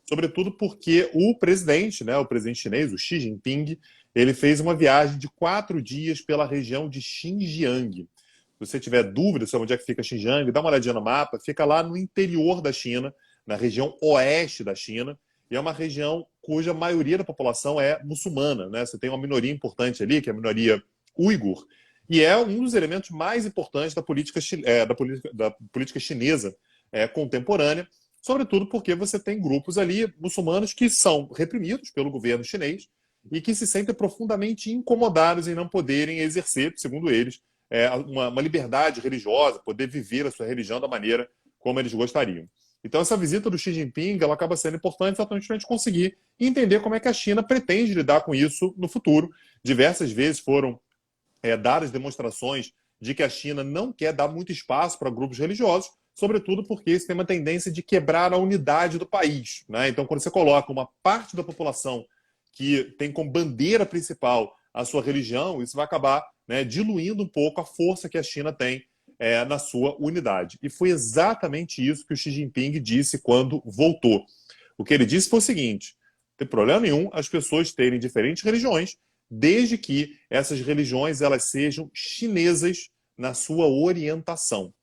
sobretudo porque o presidente, né, o presidente chinês, o Xi Jinping, ele fez uma viagem de 4 dias pela região de Xinjiang. Se você tiver dúvida sobre onde é que fica Xinjiang, dá uma olhadinha no mapa, fica lá no interior da China, na região oeste da China, e é uma região cuja maioria da população é muçulmana, né? Você tem uma minoria importante ali, que é a minoria uigur, e é um dos elementos mais importantes da política chinesa contemporânea, sobretudo porque você tem grupos ali muçulmanos que são reprimidos pelo governo chinês e que se sentem profundamente incomodados em não poderem exercer, segundo eles, uma liberdade religiosa, poder viver a sua religião da maneira como eles gostariam. Então essa visita do Xi Jinping ela acaba sendo importante exatamente para a gente conseguir entender como é que a China pretende lidar com isso no futuro. Diversas vezes foram dadas demonstrações de que a China não quer dar muito espaço para grupos religiosos, sobretudo porque isso tem uma tendência de quebrar a unidade do país, né? Então, quando você coloca uma parte da população que tem como bandeira principal a sua religião, isso vai acabar, né, diluindo um pouco a força que a China tem na sua unidade. E foi exatamente isso que o Xi Jinping disse quando voltou. O que ele disse foi o seguinte: não tem problema nenhum as pessoas terem diferentes religiões, desde que essas religiões elas sejam chinesas na sua orientação.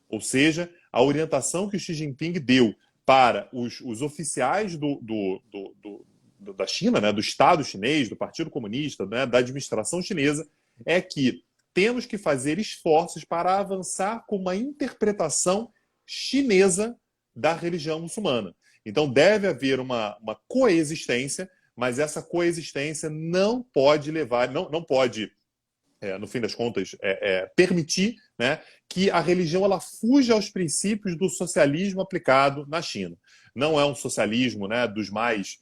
Ou seja, a orientação que o Xi Jinping deu para os oficiais da China, né, do Estado chinês, do Partido Comunista, né, da administração chinesa, é que temos que fazer esforços para avançar com uma interpretação chinesa da religião muçulmana. Então deve haver uma coexistência, mas essa coexistência não pode levar, não pode, no fim das contas, permitir, né, que a religião ela fuja aos princípios do socialismo aplicado na China. Não é um socialismo, né, dos mais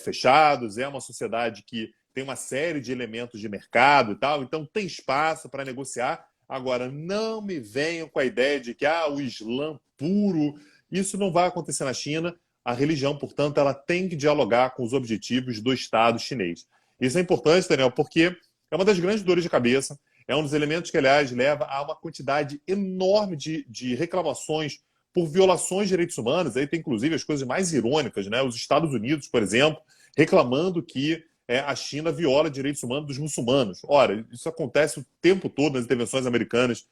fechados, é uma sociedade que tem uma série de elementos de mercado e tal, então tem espaço para negociar. Agora, não me venham com a ideia de que o Islã puro, isso não vai acontecer na China. A religião, portanto, ela tem que dialogar com os objetivos do Estado chinês. Isso é importante, Daniel, porque é uma das grandes dores de cabeça, é um dos elementos que, aliás, leva a uma quantidade enorme de reclamações por violações de direitos humanos. Aí tem, inclusive, as coisas mais irônicas, né? Os Estados Unidos, por exemplo, reclamando que a China viola direitos humanos dos muçulmanos. Ora, isso acontece o tempo todo nas intervenções americanas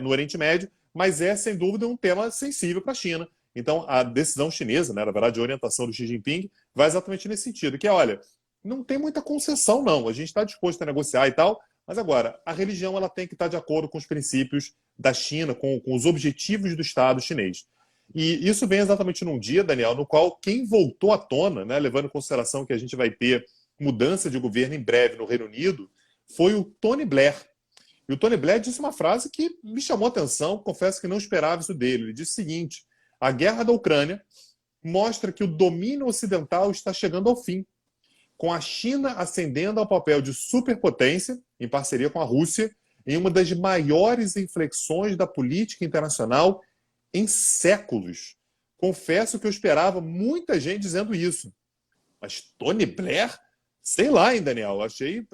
no Oriente Médio, mas é, sem dúvida, um tema sensível para a China. Então, a decisão chinesa, né, na verdade, a orientação do Xi Jinping, vai exatamente nesse sentido, que olha, não tem muita concessão, não. A gente está disposto a negociar e tal, mas agora, a religião ela tem que estar de acordo com os princípios da China, com os objetivos do Estado chinês. E isso vem exatamente num dia, Daniel, no qual quem voltou à tona, né, levando em consideração que a gente vai ter mudança de governo em breve no Reino Unido, foi o Tony Blair. E o Tony Blair disse uma frase que me chamou a atenção, confesso que não esperava isso dele. Ele disse o seguinte: a guerra da Ucrânia mostra que o domínio ocidental está chegando ao fim, com a China ascendendo ao papel de superpotência, em parceria com a Rússia, em uma das maiores inflexões da política internacional em séculos. Confesso que eu esperava muita gente dizendo isso. Mas Tony Blair, sei lá, hein, Daniel? Achei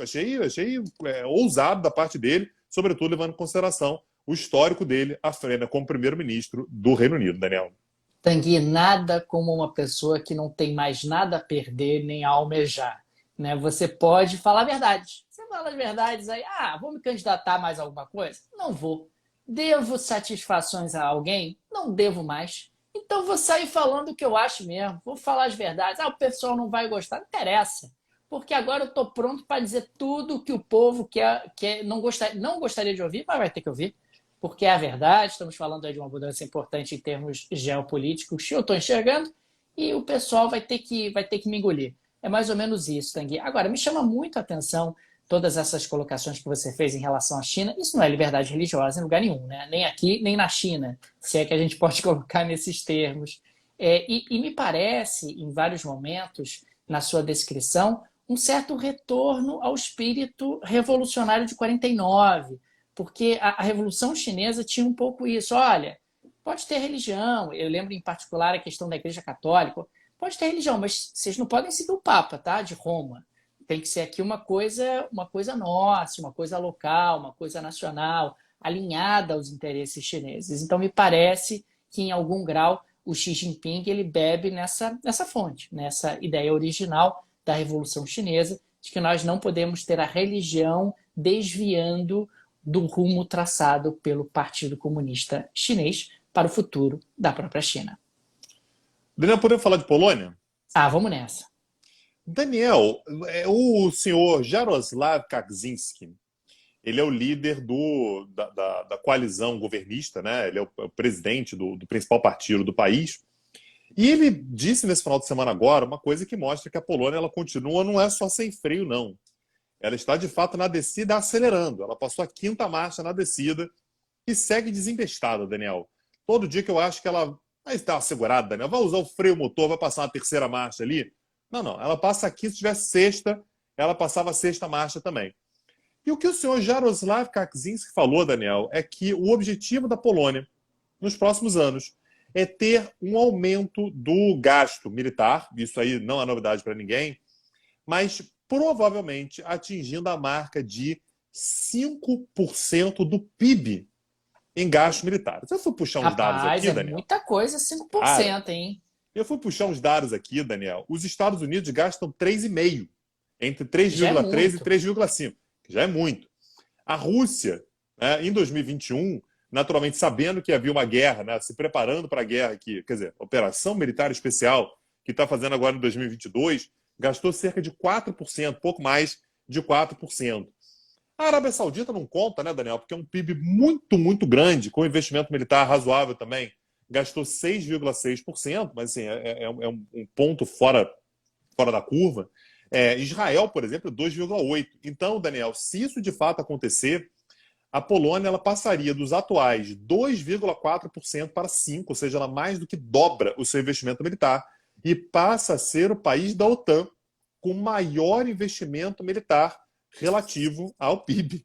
ousado da parte dele, sobretudo levando em consideração o histórico dele à frente como primeiro-ministro do Reino Unido, Daniel. Tanguy, nada como uma pessoa que não tem mais nada a perder nem a almejar. Né? Você pode falar a verdade. Você fala as verdades aí, vou me candidatar a mais alguma coisa? Não vou. Devo satisfações a alguém? Não devo mais. Então vou sair falando o que eu acho mesmo. Vou falar as verdades. O pessoal não vai gostar. Não interessa. Porque agora eu estou pronto para dizer tudo o que o povo não gostaria de ouvir, mas vai ter que ouvir. Porque é a verdade, estamos falando aí de uma mudança importante em termos geopolíticos que eu estou enxergando, e o pessoal vai ter que me engolir. É mais ou menos isso, Tanguy. Agora, me chama muito a atenção todas essas colocações que você fez em relação à China. Isso não é liberdade religiosa em lugar nenhum, né? Nem aqui, nem na China, se é que a gente pode colocar nesses termos. E me parece, em vários momentos, na sua descrição, um certo retorno ao espírito revolucionário de 49, porque a Revolução Chinesa tinha um pouco isso. Olha, pode ter religião, eu lembro em particular a questão da Igreja Católica, pode ter religião, mas vocês não podem seguir o Papa, tá? De Roma. Tem que ser aqui uma coisa nossa, uma coisa local, uma coisa nacional, alinhada aos interesses chineses. Então, me parece que, em algum grau, o Xi Jinping ele bebe nessa fonte, nessa ideia original da Revolução Chinesa, de que nós não podemos ter a religião desviando do rumo traçado pelo Partido Comunista Chinês para o futuro da própria China. Daniel, podemos falar de Polônia? Vamos nessa. Daniel, o senhor Jaroslaw Kaczynski, ele é o líder da coalizão governista, né? Ele é o presidente do principal partido do país. E ele disse nesse final de semana agora uma coisa que mostra que a Polônia ela continua, não é só sem freio, não. Ela está, de fato, na descida acelerando. Ela passou a 5ª marcha na descida e segue desembestada, Daniel. Todo dia que eu acho que ela vai estar segurada, Daniel, vai usar o freio motor, vai passar uma 3ª marcha ali. Não. Ela passa aqui, se tivesse 6ª, ela passava a 6ª marcha também. E o que o senhor Jaroslaw Kaczynski falou, Daniel, é que o objetivo da Polônia, nos próximos anos, é ter um aumento do gasto militar. Isso aí não é novidade para ninguém, mas provavelmente atingindo a marca de 5% do PIB em gasto militar. Se eu for puxar uns dados aqui, Daniel... muita coisa, 5%, hein? Eu fui puxar uns dados aqui, Daniel. Os Estados Unidos gastam 3,5%, entre 3,3% e 3,5%, que já é muito. A Rússia, né, em 2021, naturalmente sabendo que havia uma guerra, né, se preparando para a guerra, quer dizer, operação militar especial, que está fazendo agora em 2022, gastou cerca de 4%, pouco mais de 4%. A Arábia Saudita não conta, né, Daniel? Porque é um PIB muito, muito grande, com investimento militar razoável também. Gastou 6,6%, mas assim, é um ponto fora da curva. Israel, por exemplo, 2,8%. Então, Daniel, se isso de fato acontecer, a Polônia ela passaria dos atuais 2,4% para 5%, ou seja, ela mais do que dobra o seu investimento militar e passa a ser o país da OTAN com maior investimento militar relativo ao PIB.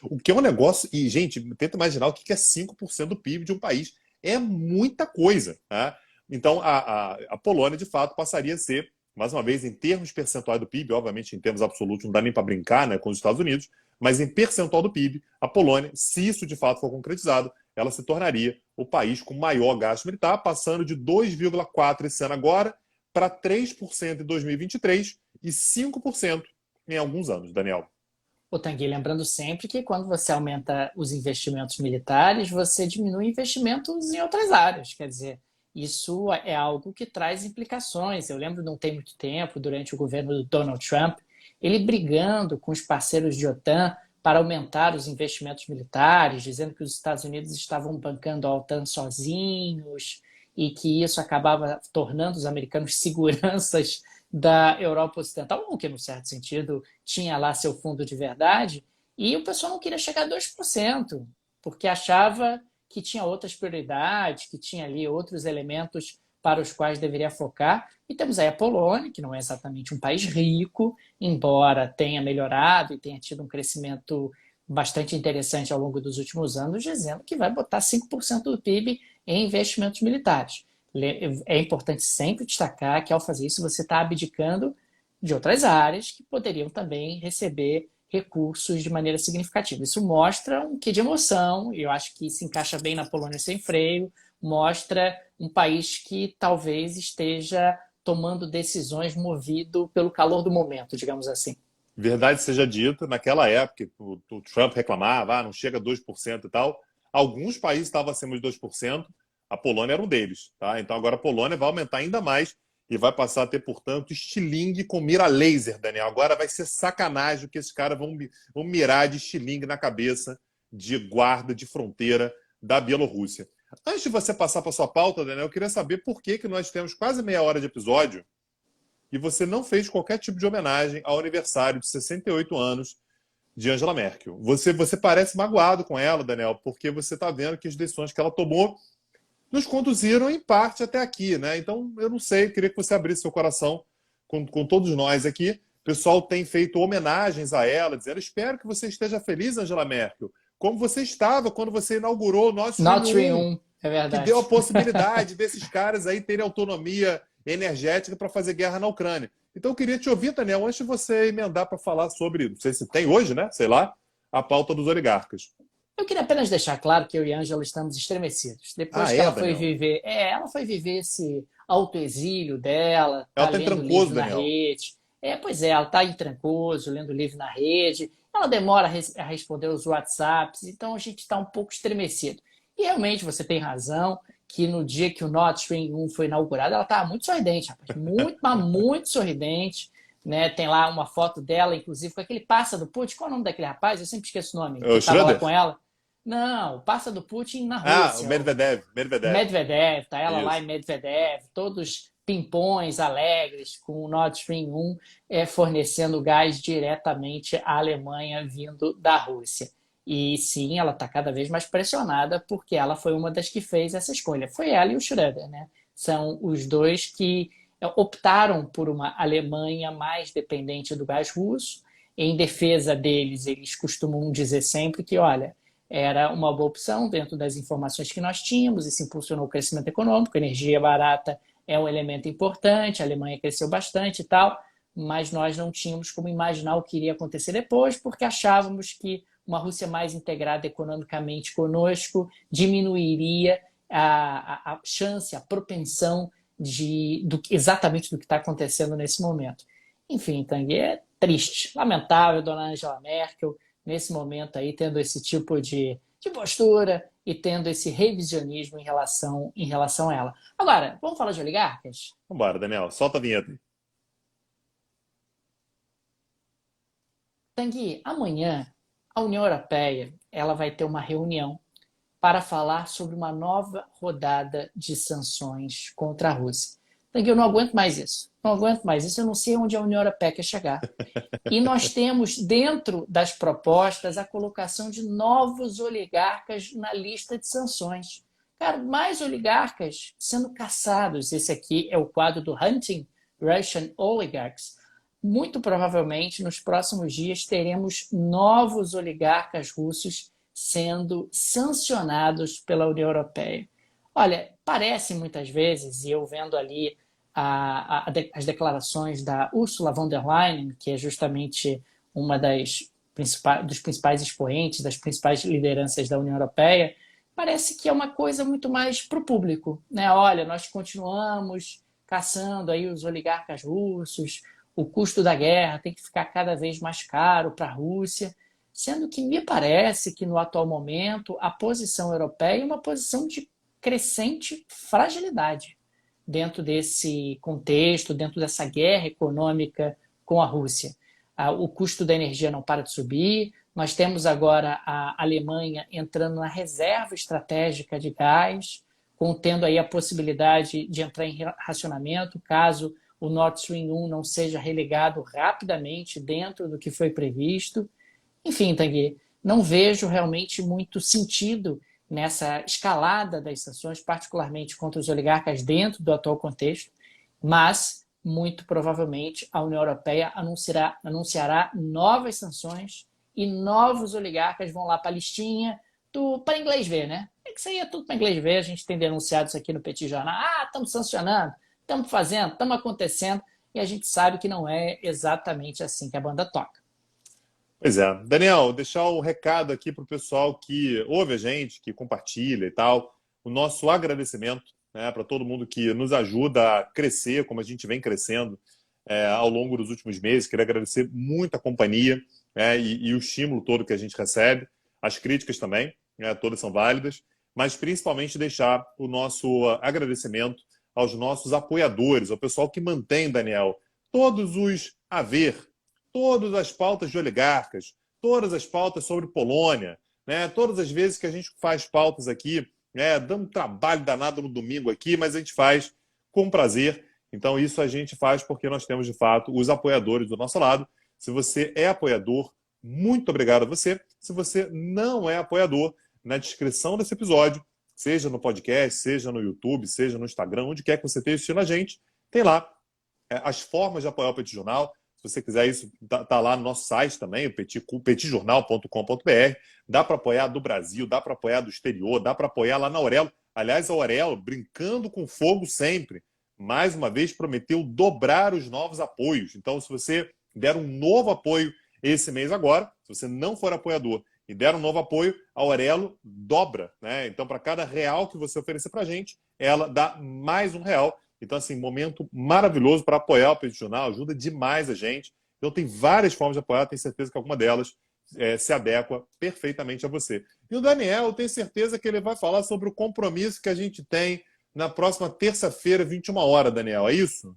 O que é um negócio... E, gente, tenta imaginar o que é 5% do PIB de um país. É muita coisa. Tá? Então, a Polônia, de fato, passaria a ser, mais uma vez, em termos percentuais do PIB, obviamente, em termos absolutos, não dá nem para brincar, né, com os Estados Unidos, mas em percentual do PIB, a Polônia, se isso de fato for concretizado, ela se tornaria o país com maior gasto militar, passando de 2,4% esse ano agora para 3% em 2023 e 5% em alguns anos, Daniel. Tanguy, lembrando sempre que quando você aumenta os investimentos militares, você diminui investimentos em outras áreas. Quer dizer, isso é algo que traz implicações. Eu lembro, não tem muito tempo, durante o governo do Donald Trump, ele brigando com os parceiros de OTAN para aumentar os investimentos militares, dizendo que os Estados Unidos estavam bancando a OTAN sozinhos e que isso acabava tornando os americanos seguranças da Europa Ocidental, o que, no certo sentido, tinha lá seu fundo de verdade, e o pessoal não queria chegar a 2%, porque achava que tinha outras prioridades, que tinha ali outros elementos para os quais deveria focar. E temos aí a Polônia, que não é exatamente um país rico, embora tenha melhorado e tenha tido um crescimento bastante interessante ao longo dos últimos anos, dizendo que vai botar 5% do PIB em investimentos militares. É importante sempre destacar que, ao fazer isso, você está abdicando de outras áreas que poderiam também receber recursos de maneira significativa. Isso mostra um quê de emoção, e eu acho que se encaixa bem na Polônia sem freio, mostra um país que talvez esteja tomando decisões movido pelo calor do momento, digamos assim. Verdade seja dita, naquela época, o Trump reclamava, não chega a 2% e tal. Alguns países estavam acima de 2%, a Polônia era um deles. Tá? Então agora a Polônia vai aumentar ainda mais e vai passar a ter, portanto, estilingue com mira laser, Daniel. Agora vai ser sacanagem o que esses caras vão mirar de estilingue na cabeça de guarda de fronteira da Bielorrússia. Antes de você passar para sua pauta, Daniel, eu queria saber por que nós temos quase meia hora de episódio e você não fez qualquer tipo de homenagem ao aniversário de 68 anos de Angela Merkel. Você parece magoado com ela, Daniel, porque você está vendo que as decisões que ela tomou nos conduziram, em parte, até aqui, né? Então, eu não sei, queria que você abrisse seu coração com todos nós aqui. O pessoal tem feito homenagens a ela, dizendo: espero que você esteja feliz, Angela Merkel, como você estava quando você inaugurou o Nord Stream Nord Stream 1, 1, é que deu a verdade. possibilidade desses caras aí terem autonomia energética para fazer guerra na Ucrânia. Então, eu queria te ouvir, Daniel, antes de você emendar para falar sobre, não sei se tem hoje, né? Sei lá, a pauta dos oligarcas. Eu queria apenas deixar claro que eu e a Ângela estamos estremecidos. Depois Ah, que é, ela foi Daniel? viver, ela foi viver esse autoexílio dela, Ela tá está em lendo Trancoso, livro na Daniel. rede. Pois é, ela está em Trancoso, lendo livro na rede. Ela demora a responder os WhatsApps, então a gente está um pouco estremecido. E realmente você tem razão que no dia que o Nord Stream 1 foi inaugurado, ela estava muito sorridente, rapaz, muito, mas muito sorridente. Né? Tem lá uma foto dela, inclusive, com aquele pássaro do Putin. Qual é o nome daquele rapaz? Eu sempre esqueço o nome, É que o estava lá Schroeder? com ela. Não, passa do Putin na Ah, o Rússia. O Medvedev. Medvedev. Medvedev, tá ela lá Isso. em Medvedev, todos pimpões, alegres, com o Nord Stream 1 fornecendo gás diretamente à Alemanha vindo da Rússia. E sim, ela está cada vez mais pressionada porque ela foi uma das que fez essa escolha. Foi ela e o Schröder, né? São os dois que optaram por uma Alemanha mais dependente do gás russo. Em defesa deles, eles costumam dizer sempre que, olha, era uma boa opção dentro das informações que nós tínhamos, isso impulsionou o crescimento econômico, energia barata é um elemento importante, a Alemanha cresceu bastante e tal, mas nós não tínhamos como imaginar o que iria acontecer depois, porque achávamos que uma Rússia mais integrada economicamente conosco diminuiria a chance, a propensão exatamente do que está acontecendo nesse momento. Enfim, Tanguy, é triste, lamentável, dona Angela Merkel, nesse momento aí, tendo esse tipo de postura e tendo esse revisionismo em relação a ela. Agora, vamos falar de oligarcas? Vambora, Daniel. Solta a vinheta aí. Tanguy, amanhã a União Europeia ela vai ter uma reunião para falar sobre uma nova rodada de sanções contra a Rússia. Tanguy, eu não aguento mais isso. Não aguento mais isso. Eu não sei onde a União Europeia quer chegar. E nós temos, dentro das propostas, a colocação de novos oligarcas na lista de sanções. Cara, mais oligarcas sendo caçados. Esse aqui é o quadro do Hunting Russian Oligarchs. Muito provavelmente, nos próximos dias, teremos novos oligarcas russos sendo sancionados pela União Europeia. Olha, parece muitas vezes, e eu vendo ali as declarações da Ursula von der Leyen, que é justamente uma dos principais expoentes, das principais lideranças da União Europeia, parece que é uma coisa muito mais para o público, né? Olha, nós continuamos caçando aí os oligarcas russos, o custo da guerra tem que ficar cada vez mais caro para a Rússia, sendo que me parece que no atual momento a posição europeia é uma posição de crescente fragilidade dentro desse contexto, dentro dessa guerra econômica com a Rússia. O custo da energia não para de subir, Nós temos agora a Alemanha entrando na reserva estratégica de gás, contendo aí a possibilidade de entrar em racionamento, caso o Nord Stream 1 não seja relegado rapidamente dentro do que foi previsto. Enfim, Tanguy, não vejo realmente muito sentido nessa escalada das sanções, particularmente contra os oligarcas dentro do atual contexto, mas, muito provavelmente, a União Europeia anunciará novas sanções e novos oligarcas vão lá para a listinha para inglês ver, né? É que isso aí é tudo para inglês ver, a gente tem denunciado isso aqui no Petit Jornal. Ah, estamos sancionando, estamos fazendo, estamos acontecendo, e a gente sabe que não é exatamente assim que a banda toca. Pois é. Daniel, deixar um recado aqui para o pessoal que ouve a gente, que compartilha e tal. O nosso agradecimento, né, para todo mundo que nos ajuda a crescer, como a gente vem crescendo ao longo dos últimos meses. Queria agradecer muito a companhia, e o estímulo todo que a gente recebe. As críticas também, todas são válidas. Mas principalmente deixar o nosso agradecimento aos nossos apoiadores, ao pessoal que mantém, Daniel, todos os haver, todas as pautas de oligarcas, todas as pautas sobre Polônia, né? Todas as vezes que a gente faz pautas aqui, dando um trabalho danado no domingo aqui, mas a gente faz com prazer. Então isso a gente faz porque nós temos, de fato, os apoiadores do nosso lado. Se você é apoiador, muito obrigado a você. Se você não é apoiador, na descrição desse episódio, seja no podcast, seja no YouTube, seja no Instagram, onde quer que você esteja assistindo a gente, tem lá as formas de apoiar o Petit Jornal. Se você quiser isso, tá lá no nosso site também, o petitjornal.com.br. Dá para apoiar do Brasil, dá para apoiar do exterior, dá para apoiar lá na Aurelo. Aliás, a Aurelo, brincando com fogo sempre, mais uma vez prometeu dobrar os novos apoios. Então, se você der um novo apoio esse mês agora, se você não for apoiador e der um novo apoio, a Aurelo dobra, né? Então, para cada real que você oferecer para a gente, ela dá mais R$ 1. Então, assim, momento maravilhoso para apoiar o Petit Jornal, ajuda demais a gente. Então, tem várias formas de apoiar, tenho certeza que alguma delas se adequa perfeitamente a você. E o Daniel, eu tenho certeza que ele vai falar sobre o compromisso que a gente tem na próxima terça-feira, 21 horas, Daniel, é isso?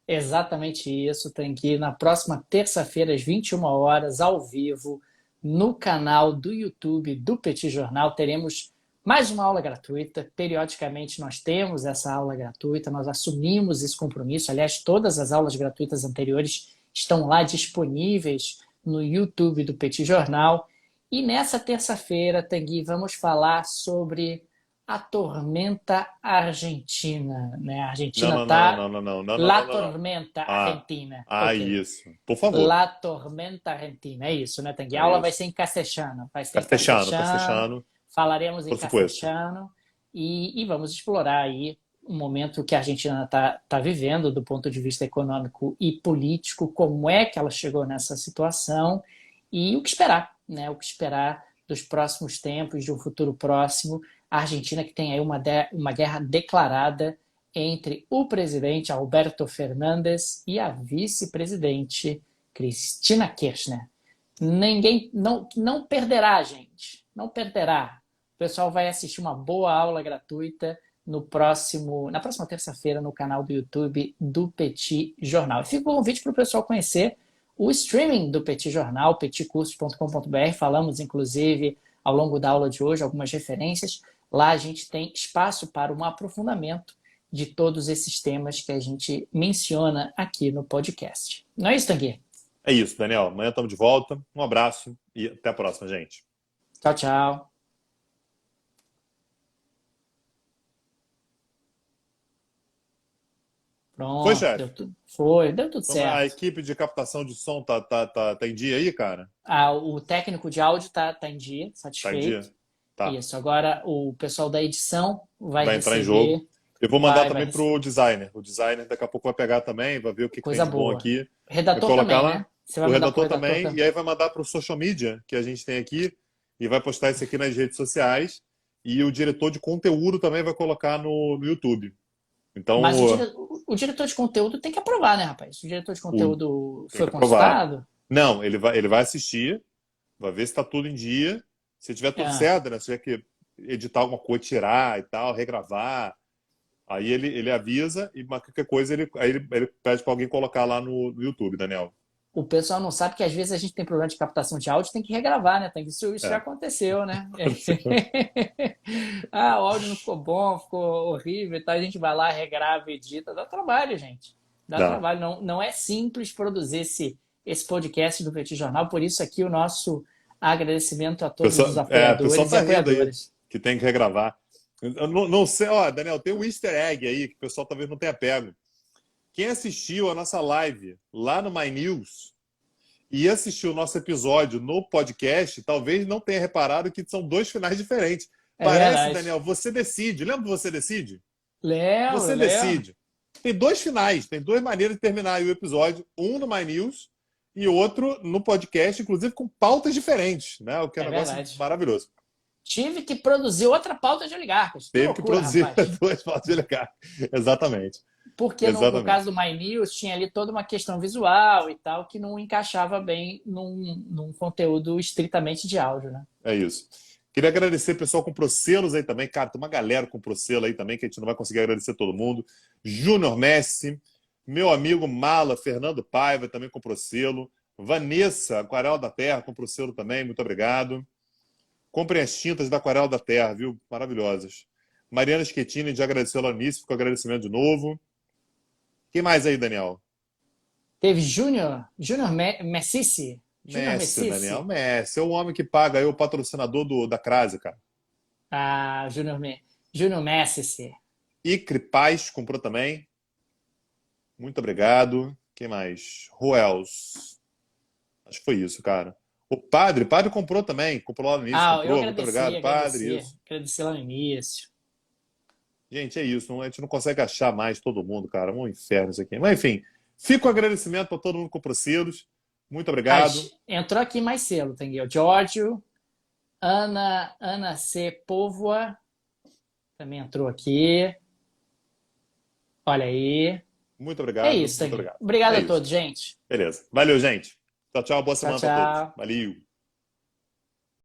Exatamente isso, tem que ir na próxima terça-feira, às 21 horas, ao vivo, no canal do YouTube do Petit Jornal, teremos mais uma aula gratuita. Periodicamente nós temos essa aula gratuita, nós assumimos esse compromisso. Aliás, todas as aulas gratuitas anteriores estão lá disponíveis no YouTube do Petit Jornal. E nessa terça-feira, Tanguy, vamos falar sobre a tormenta argentina, né? A Não, Argentina não, não, está... não, não, não, não, não, La não, não, não. tormenta Ah, argentina. Ok. isso. Por favor. La tormenta argentina. É isso, né, Tanguy? A É aula vai isso. ser em castelhano. Vai ser em Castelhano, castelhano. castelhano, Falaremos em por supuesto. castelhano e vamos explorar aí um momento que a Argentina tá vivendo do ponto de vista econômico e político, como é que ela chegou nessa situação e o que esperar, né? O que esperar dos próximos tempos, de um futuro próximo. A Argentina que tem aí uma guerra declarada entre o presidente Alberto Fernandes e a vice-presidente Cristina Kirchner. Ninguém não perderá, gente. Não perderá. O pessoal vai assistir uma boa aula gratuita na próxima terça-feira no canal do YouTube do Petit Jornal. E fica o convite para o pessoal conhecer o streaming do Petit Jornal, petitcursos.com.br. Falamos, inclusive, ao longo da aula de hoje, algumas referências. Lá a gente tem espaço para um aprofundamento de todos esses temas que a gente menciona aqui no podcast. Não é isso, Tanguy? É isso, Daniel. Amanhã estamos de volta. Um abraço e até a próxima, gente. Tchau, tchau. Foi, Pronto, chefe? deu tudo A certo. equipe de captação de som tá em dia aí, cara? O técnico de áudio tá em dia, Tá em dia? satisfeito. Tá. Isso, agora o pessoal da edição vai Vai entrar em jogo. receber, Eu vou mandar vai também receber. pro designer. O designer daqui a pouco vai pegar também, vai ver o que tem Coisa de bom boa. aqui. Vai Redator colocar também, lá né? Você vai o mandar pro redator redator também, também. e aí vai mandar pro social media que a gente tem aqui, e vai postar isso aqui nas redes sociais. E o diretor de conteúdo também vai colocar no YouTube. Então, Mas o diretor de conteúdo tem que aprovar, né, rapaz? O diretor de o, conteúdo tem foi que aprovar. consultado? Não, ele vai assistir, vai ver se está tudo em dia. Se tiver tudo Ah, certo, né? Se tiver que editar alguma coisa, tirar e tal, regravar, aí ele avisa e qualquer coisa ele pede para alguém colocar lá no YouTube, Daniel. O pessoal não sabe que às vezes a gente tem problema de captação de áudio, tem que regravar, né? Isso já É. aconteceu, né? Ah, o áudio não ficou bom, ficou horrível, então a gente vai lá, regrava, edita, dá trabalho, gente. Dá Dá. trabalho. Não é simples produzir esse podcast do Petit Jornal, por isso aqui o nosso agradecimento a todos os O pessoal apoiadores e tá rindo aí, apoiadoras. que tem que regravar. Eu não sei, ó, Daniel, tem um easter egg aí que o pessoal talvez não tenha pego. Quem assistiu a nossa live lá no My News e assistiu o nosso episódio no podcast, talvez não tenha reparado que são dois finais diferentes. É Parece, verdade. Daniel, Você Decide. Lembra do Você Decide? Lembro, Você lembro. Decide. Tem dois finais, tem duas maneiras de terminar aí o episódio. Um no My News e outro no podcast, inclusive com pautas diferentes, né? O que é um É negócio verdade. maravilhoso. Tive que produzir outra pauta de oligarcas. Que Teve que loucura, produzir rapaz. duas pautas de legais. Porque no Exatamente. caso do My News tinha ali toda uma questão visual e tal que não encaixava bem num conteúdo estritamente de áudio, né? É isso. Queria agradecer o pessoal com selos aí também. Cara, tem uma galera com selo aí também, que a gente não vai conseguir agradecer todo mundo. Júnior Messi, meu amigo Mala, Fernando Paiva, também com selo. Vanessa, Aquarela da Terra, com selo também, muito obrigado. Comprem as tintas da Aquarela da Terra, viu? Maravilhosas. Mariana Schettini já agradeceu lá no início, ficou agradecimento de novo. Quem mais aí, Daniel? Teve Júnior Messici. Júnior Messi, Daniel. Messici. Messi. É o homem que paga aí o patrocinador da Crase, cara. Ah, Júnior Messici. Icre Paz comprou também. Muito obrigado. Quem mais? Ruels. Acho que foi isso, cara. O padre comprou também. Comprou lá no início, Ah, eu comprou. Muito obrigado, padre. Isso. agradeci lá no início. Gente, é isso. A gente não consegue achar mais todo mundo, cara. Um inferno isso aqui. Mas, enfim, fica o agradecimento para todo mundo que comprou selos. Muito Ah, obrigado. entrou aqui mais selo, entendeu? Giorgio, Ana C. Póvoa, também entrou aqui. Olha aí. Muito É obrigado. isso, Muito Tanguy. obrigado. Obrigado É a isso. todos, gente. Beleza. Valeu, gente. Tchau, tchau. Boa Tchau, semana para todos. tchau. Valeu.